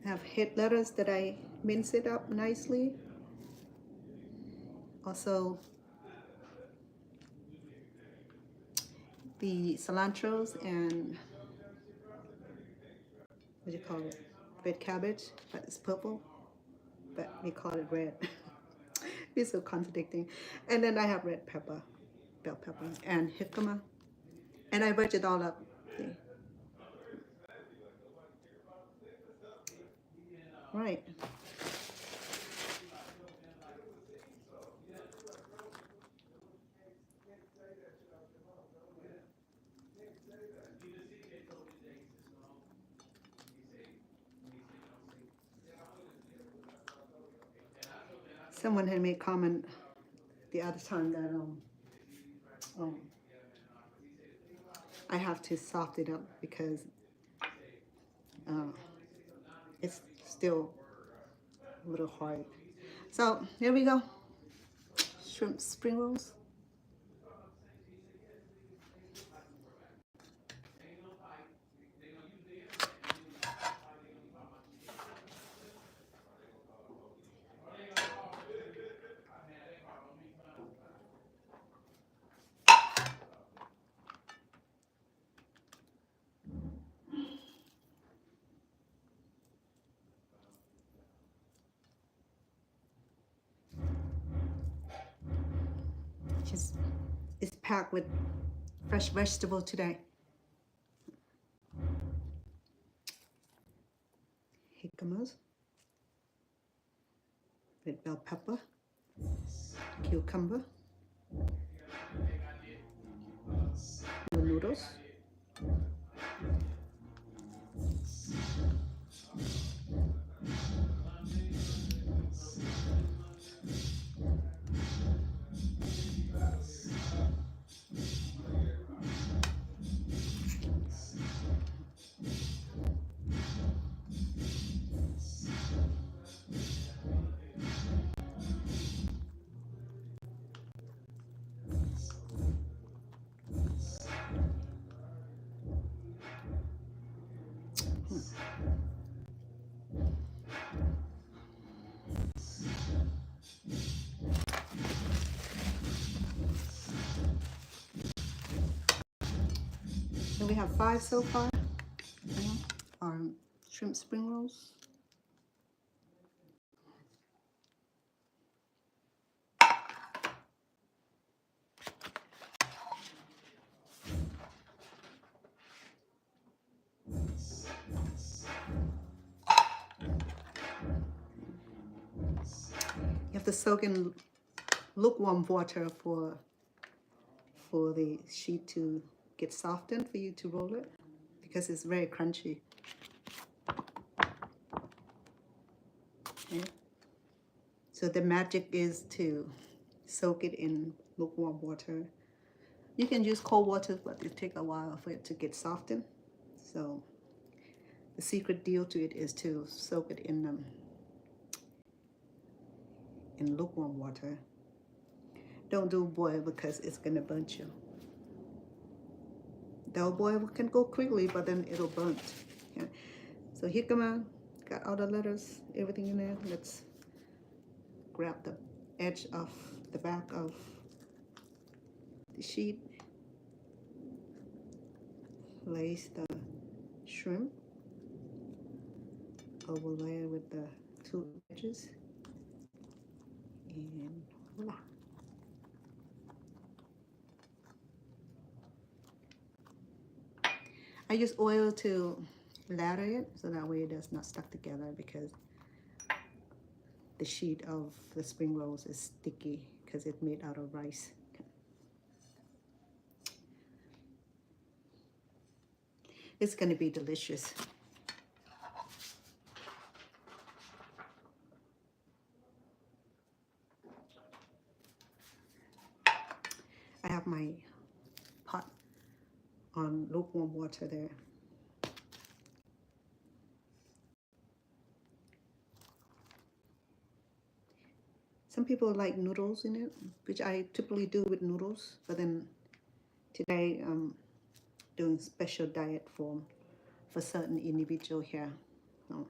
I have head lettuce that I mince it up nicely. Also, the cilantros and what do you call it? Red cabbage, but it's purple, but we call it red. It's so contradicting. And then I have red pepper, bell pepper, and jicama, and I veg it all up. See? Right. Someone had made comment the other time that I have to soften it up because it's still a little hard. So here we go. Shrimp spring rolls. Just it's packed with fresh vegetable today. Jicamas with bell pepper, cucumber, the noodles, and we have 5 so far. Our shrimp spring rolls. You have to soak in lukewarm water for the sheet to get softened for you to roll it because it's very crunchy. Okay. So the magic is to soak it in lukewarm water. You can use cold water, but it takes a while for it to get softened. So the secret deal to it is to soak it in lukewarm water. Don't do boil because it's gonna burn you. Double boil can go quickly, but then it'll burn. Okay. So jicama, got all the letters, everything in there. Let's grab the edge of the back of the sheet. Place the shrimp, overlay it with the 2 edges, and voila. I use oil to lather it so that way it does not stuck together because the sheet of the spring rolls is sticky because it's made out of rice. It's going to be delicious. I have my pot on lukewarm water there. Some people like noodles in it, which I typically do with noodles, but then today I'm doing special diet for certain individual here. So.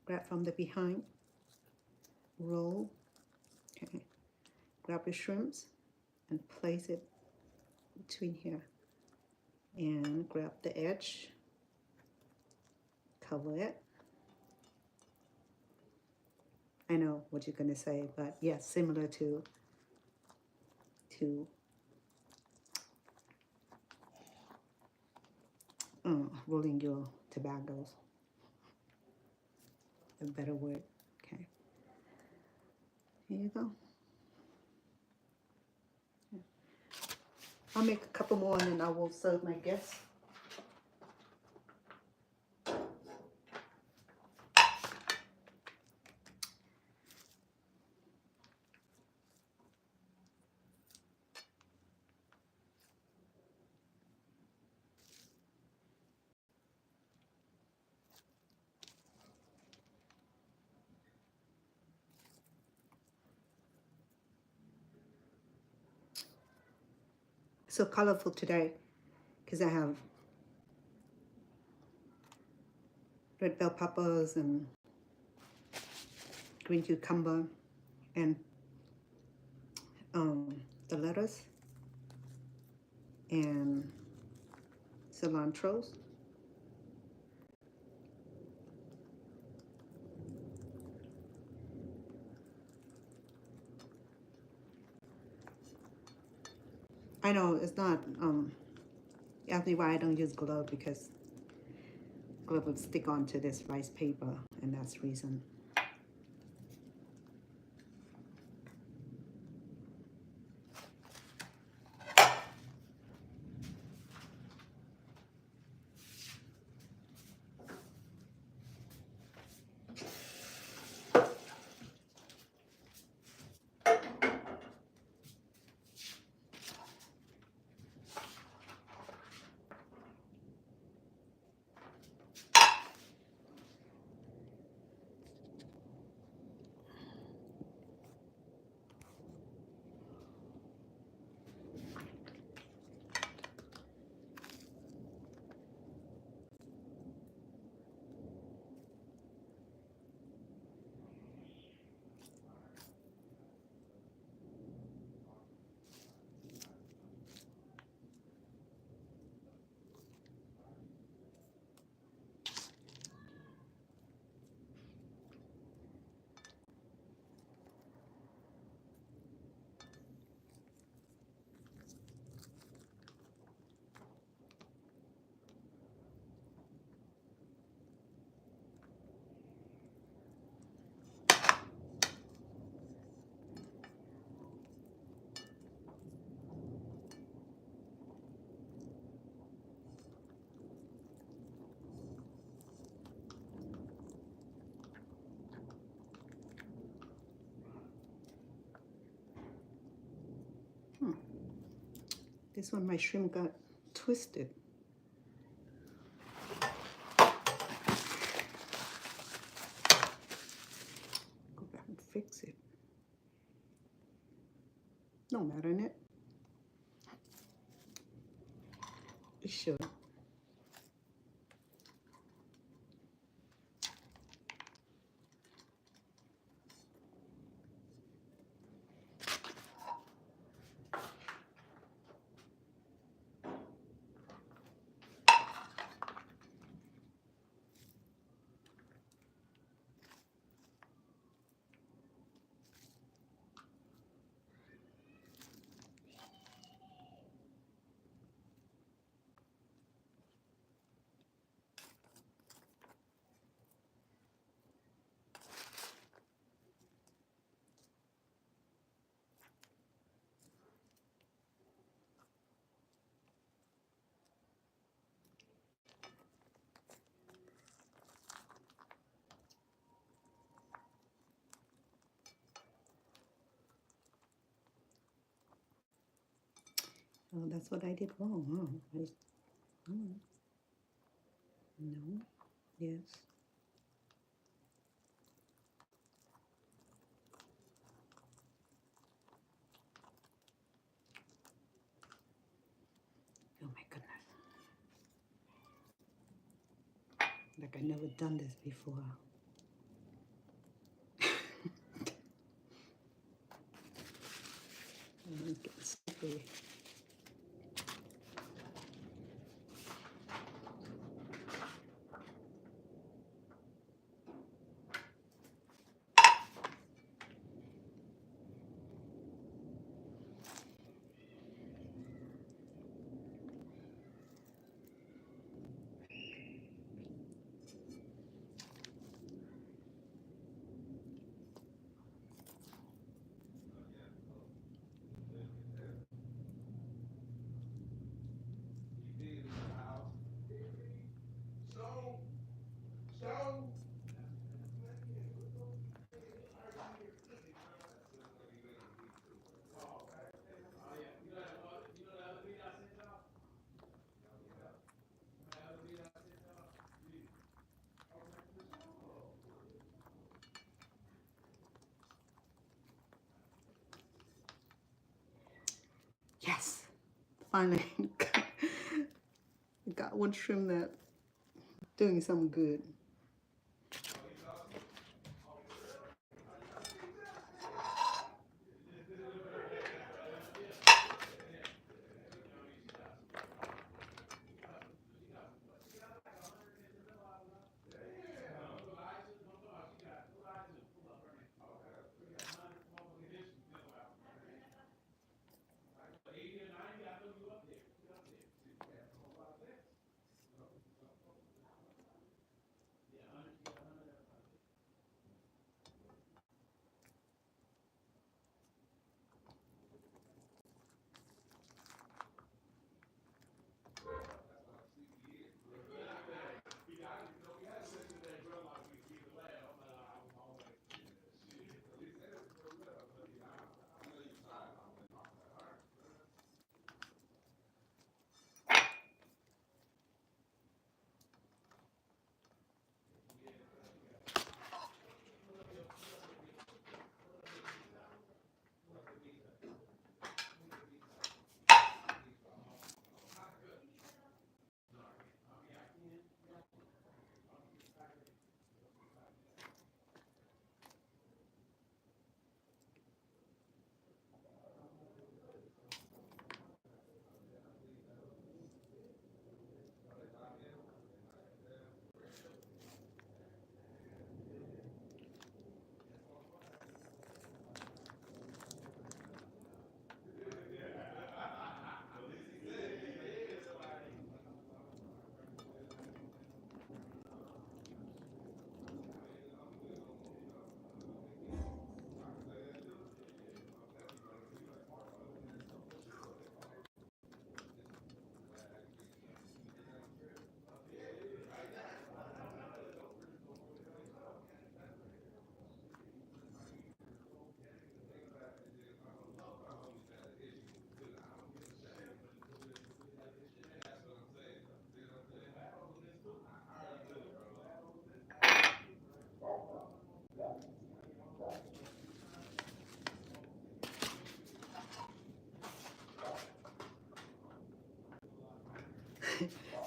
Grab from the behind, roll, okay. Grab your shrimps and place it between here. And grab the edge, cover it. I know what you're gonna say, but yes, similar to rolling your tobaccos. A better word. Okay. Here you go. I'll make a couple more and then I will serve my guests. So colorful today because I have red bell peppers and green cucumber and the lettuce and cilantros. I know it's not, ask me why I don't use glove, because glove would stick onto this rice paper, and that's the reason. This one, my shrimp got twisted. Go back and fix it. No matter in it. It should. Oh, that's what I did wrong, huh? No. Yes. Oh my goodness. Like I never done this before. I'm getting slippery. finally got one shrimp that doing something good.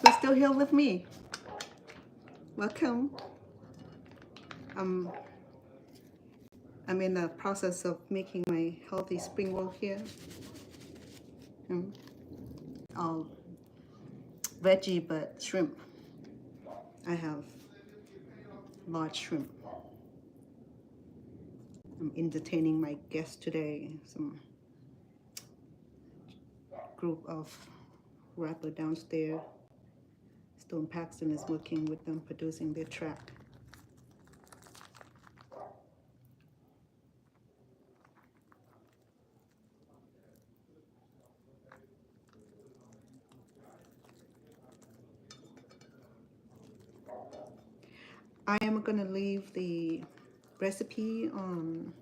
Who's still here with me? Welcome. I'm in the process of making my healthy spring roll here. All veggie but shrimp. I have large shrimp. I'm entertaining my guests today. Some group of rapper downstairs. Stone Paxton is working with them, producing their track. I am going to leave the recipe on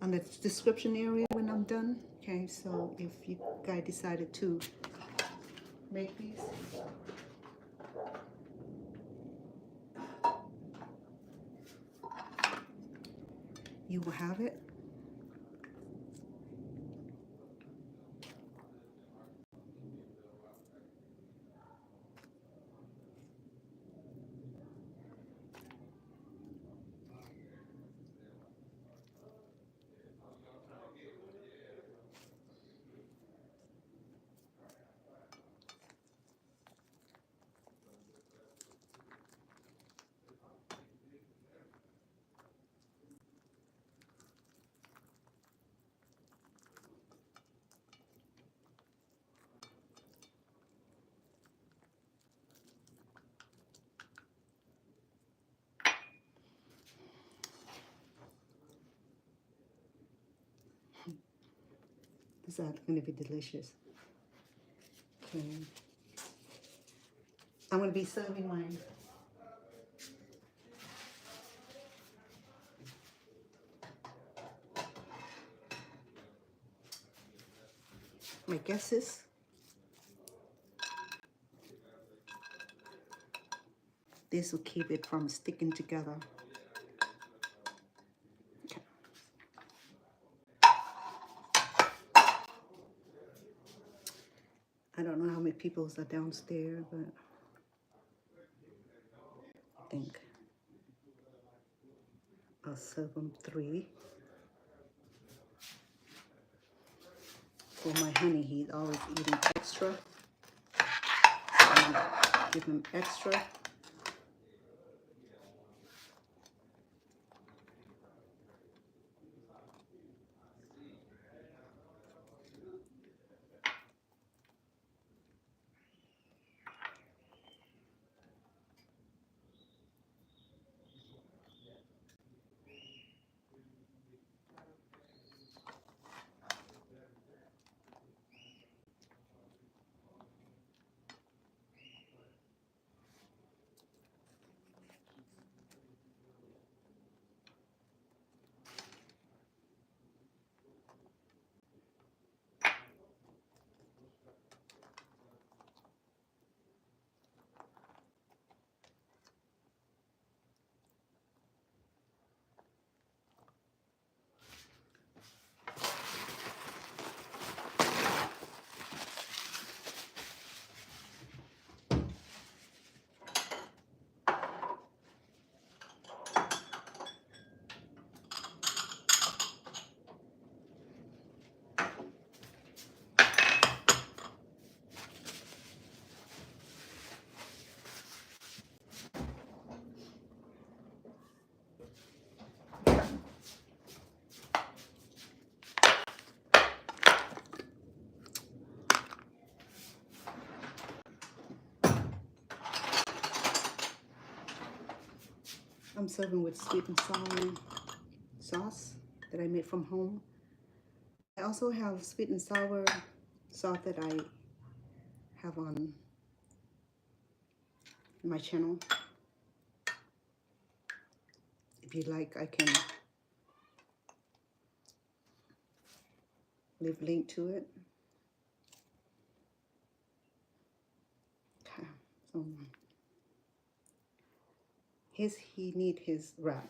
the description area when I'm done. Okay, so if you guys decided to make these, you will have it. These are going to be delicious. Okay. I'm going to be serving mine. My guesses. This will keep it from sticking together. Okay. I don't know how many people are downstairs, but I think I'll serve them 3. For my honey, he's always eating extra. Give him extra. I'm serving with sweet and sour sauce that I made from home. I also have sweet and sour sauce that I have on my channel. If you like, I can leave a link to it. Okay, so he need his wrap.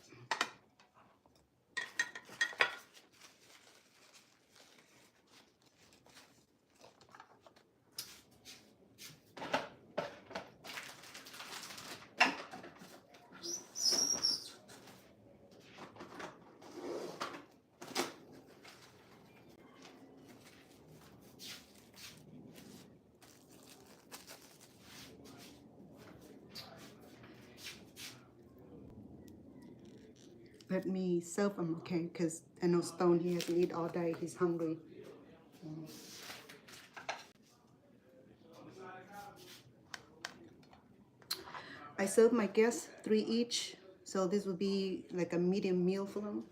Let me serve him, okay? Because I know Stone, he hasn't eaten all day. He's hungry. I serve my guests 3 each. So this would be like a medium meal for them.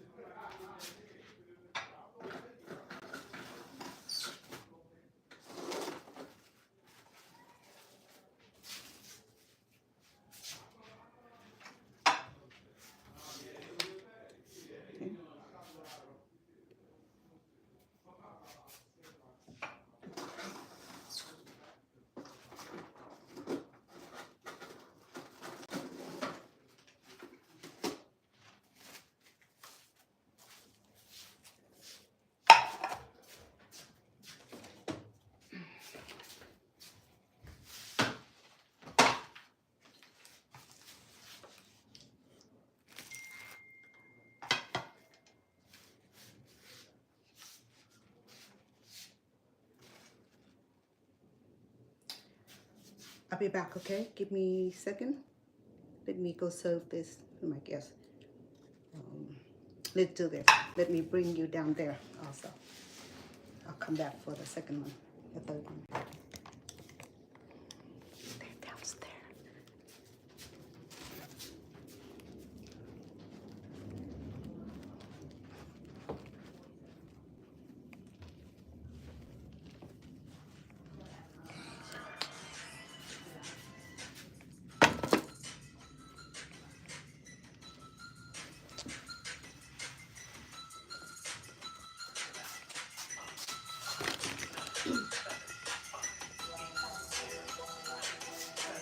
I'll be back, okay? Give me a second. Let me go serve this to my guests. Let's do this. Let me bring you down there also. I'll come back for the second one, the third one. They're downstairs.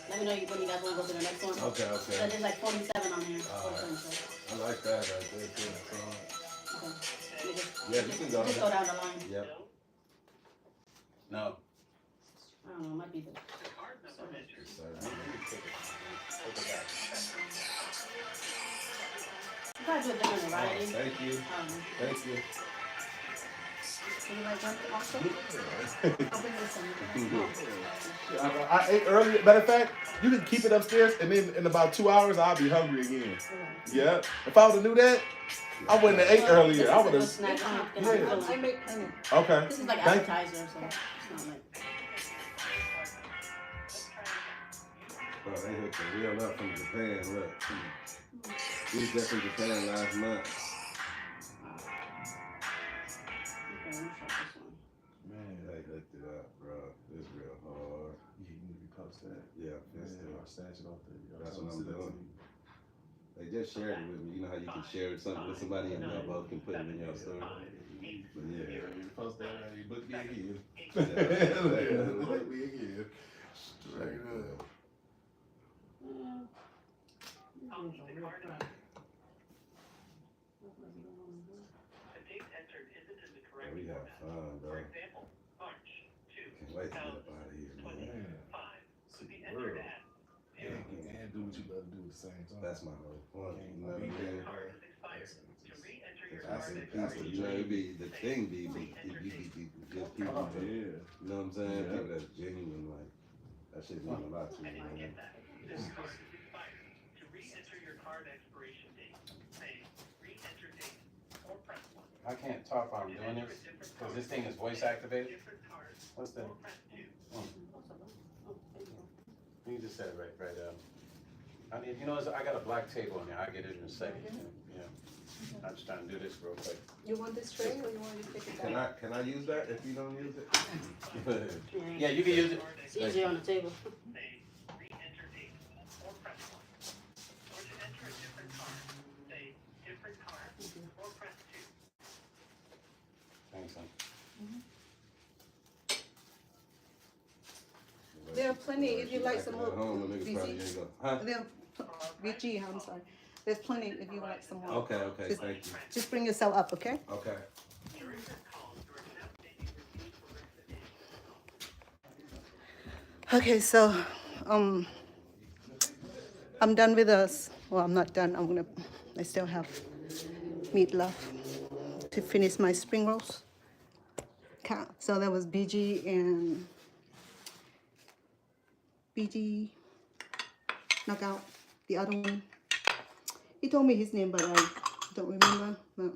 Let me know when you guys want to go to the next one. Okay, okay. There's like 47 on here. I like that right there too. Okay. Yeah, you can go. Just go down the line. Yep. No. I don't know, it might be the. You gotta do a different variety. Thank you. Thank you. Would you like one also? I'll bring this in. I ate earlier. Matter of fact, you can keep it upstairs, and then in about 2 hours, I'll be hungry again. Yeah. If I would have knew that, I wouldn't have ate earlier. I would have. Snack. Yeah. I make plenty. Okay. This is like Thank you. appetizer, so it's not like. Bro, they hooked the real up from Japan. Look, we was there from Japan last month. Okay, let me try this one. Man, They hooked it up, bro. It's real hard. you need to post that. Yeah, Yeah, it's I'll snatch it off there. That's what I'm doing. They just shared it with me. You know how you can share something with somebody and y'all both can put it in your story. But yeah. You post that, you book me again. Yeah. Book me again. Straight up. We have fun, bro. Can't wait to get up out of here, man. See the world. And do what you love to do at the same time. That's my whole point. You know what I mean? That's People, you know, it be the thing be good people. yeah. You know what I'm saying? Yeah. People that's genuine, like that shit mean a lot to me, man. I can't talk while I'm doing this because this thing is voice activated. What's that? You just said it right. I need, I got a black table in there. I get it in a second. Yeah. I'm just trying to do this real quick. You want this tray or you want to take it back? Can I use that if you don't use it? Yeah, you can use it. It's easier on the table. Thanks, son. There are plenty if you like some more. Home, the niggas probably ain't go. Huh? There are VG, I'm sorry. There's plenty if you like some more. Okay, Just- thank you. Just bring yourself up, okay? Okay. Okay, so I'm done with us. Well, I'm not done. I still have meat left to finish my spring rolls. So that was BG and BG knockout. The other one, he told me his name, but I don't remember. But,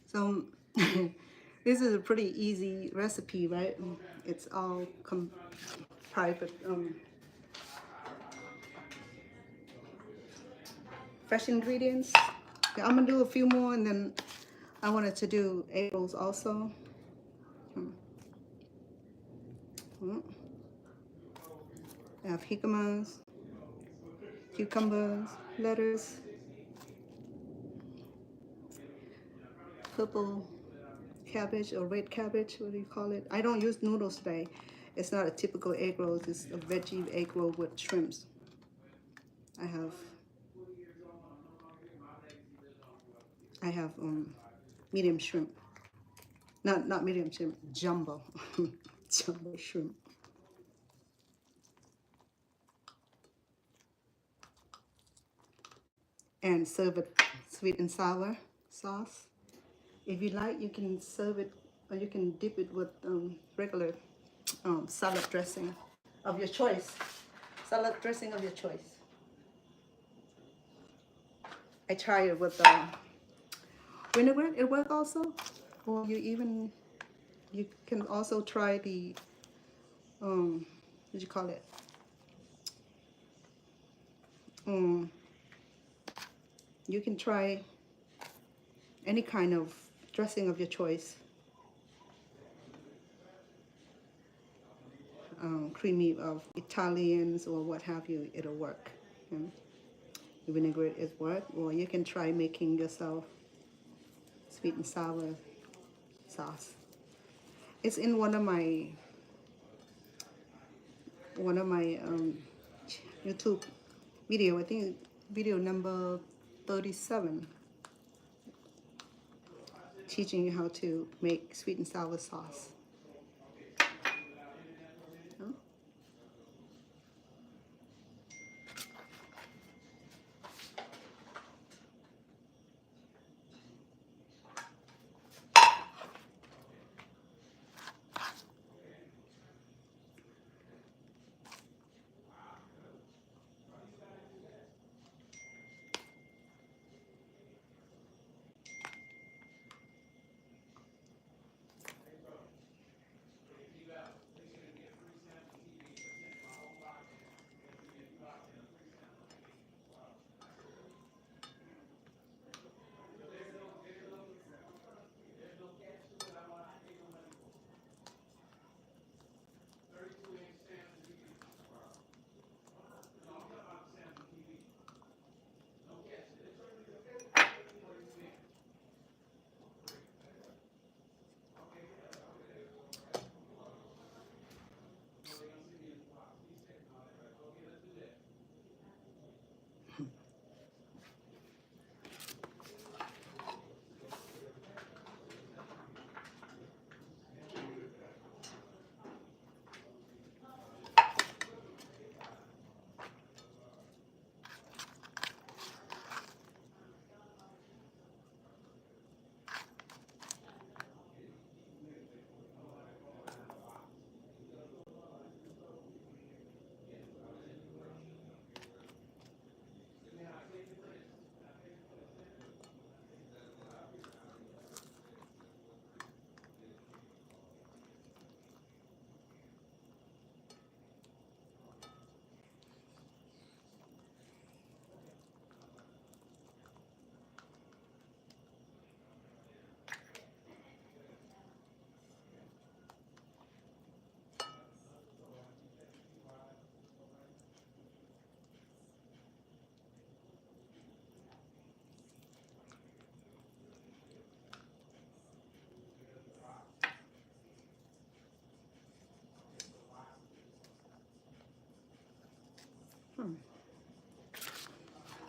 So this is a pretty easy recipe, right? It's all private, fresh ingredients. Yeah, I'm gonna do a few more, and then I wanted to do egg rolls also. I have jicamas, cucumbers, lettuce, purple cabbage or red cabbage, what do you call it? I don't use noodles today. It's not a typical egg roll, it's a veggie egg roll with shrimps. I have medium shrimp. Not medium shrimp, jumbo. Jumbo shrimp. And serve it sweet and sour sauce. If you like, you can serve it, or you can dip it with regular salad dressing of your choice. Salad dressing of your choice. I tried it with vinaigrette. It worked also. Or you can also try the what do you call it? You can try any kind of dressing of your choice. Creamy of Italians or what have you, it'll work. The vinaigrette is work, or you can try making yourself sweet and sour sauce. It's in one of my YouTube video. I think video number 37, teaching you how to make sweet and sour sauce.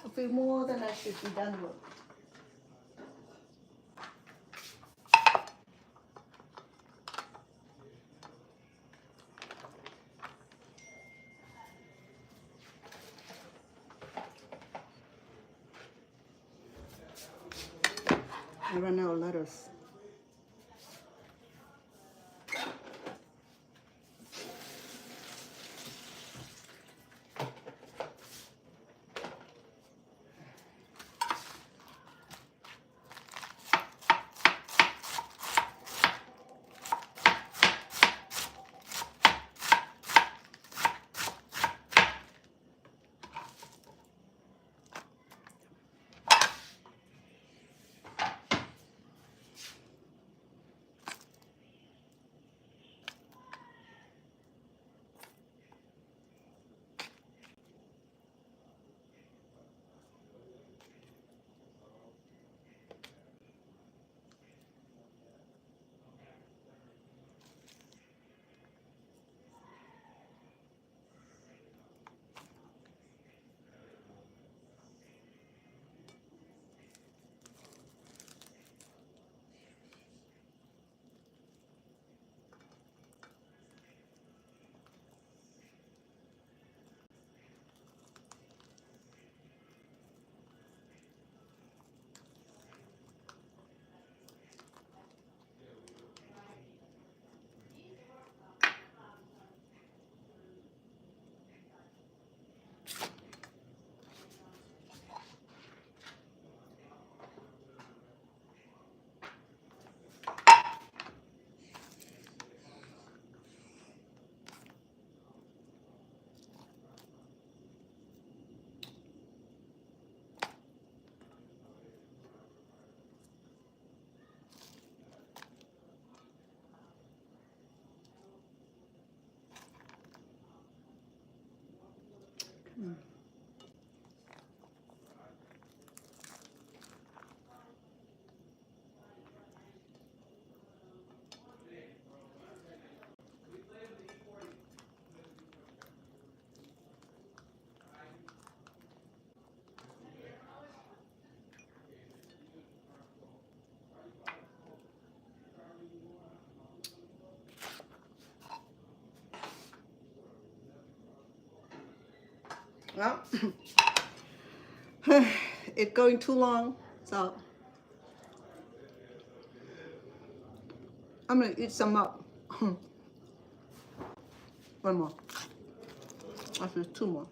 A few more than I should be done with. I run out of lettuce. Well, it's going too long, so I'm gonna eat some up. One more. Actually, two more.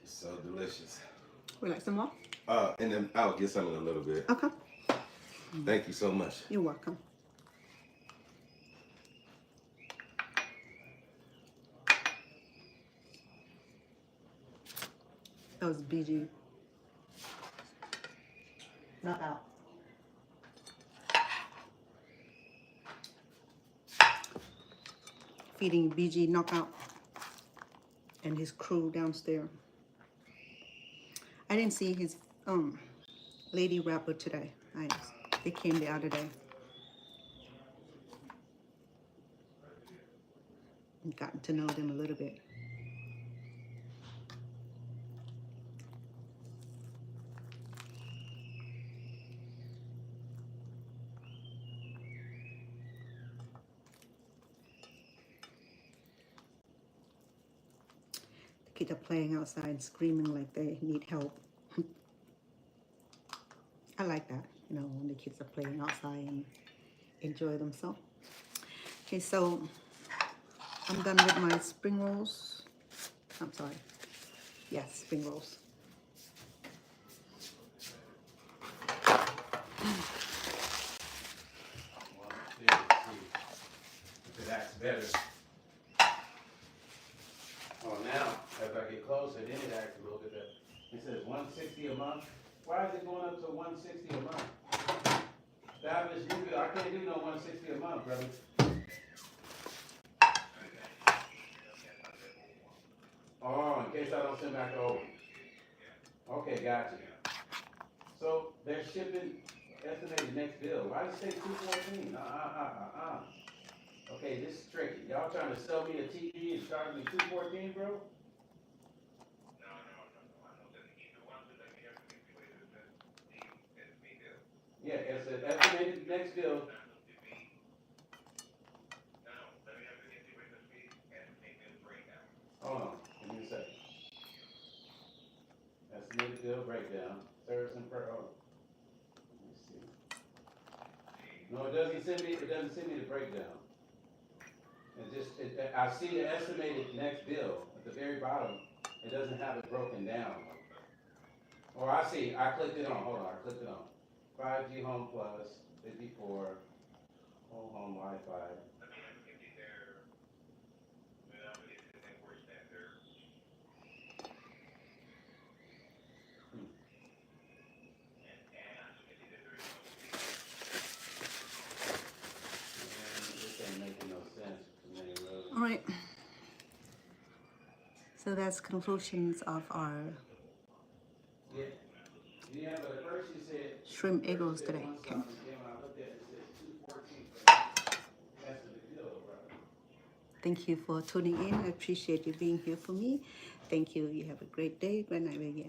So delicious. Would you like some more? And then I'll get some in a little bit. Okay. Thank you so much. You're welcome. That was BG. Not out. Feeding BG knockout and his crew downstairs. I didn't see his lady rapper today. They came the other day. And gotten to know them a little bit. The kids are playing outside, screaming like they need help. I like that, you know, when the kids are playing outside and enjoy themselves. Okay, so I'm done with my spring rolls. I'm sorry. Yes, spring rolls. If it acts better. Oh, now, as I get closer, then it acts a little bit better. It says $160 a month. Why is it going up to $160 a month? That is new. I can't do no $160 a month, brother. Oh, in case I don't send back over. Okay, gotcha. So they're shipping estimated next bill. Why does it say $214? Okay, this is tricky. Y'all trying to sell me a TV and charge me $214, bro? Yeah, it's an estimated next bill. Hold on, give me a second. Estimated bill breakdown, service and per. Oh, let me see. No, it doesn't send me the breakdown. I see the estimated next bill at the very bottom. It doesn't have it broken down. Or I see, I clicked it on. Hold on, I clicked it on. 5G Home Plus, 54, whole home Wi-Fi. This ain't making no sense to me, really. All right. So that's conclusions of our Yeah, but at first you said shrimp egg rolls today. Okay. Thank you for tuning in. I appreciate you being here for me. Thank you. You have a great day. Good night, baby.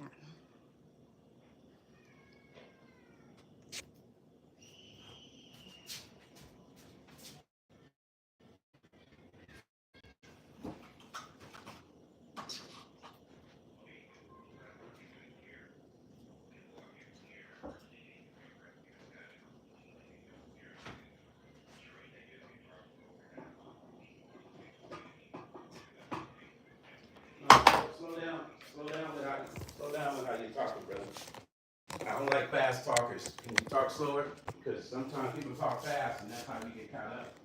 Slow down with how you're talking, brother. like fast talkers. Can you talk slower? Because sometimes people talk fast and that's how you get caught up.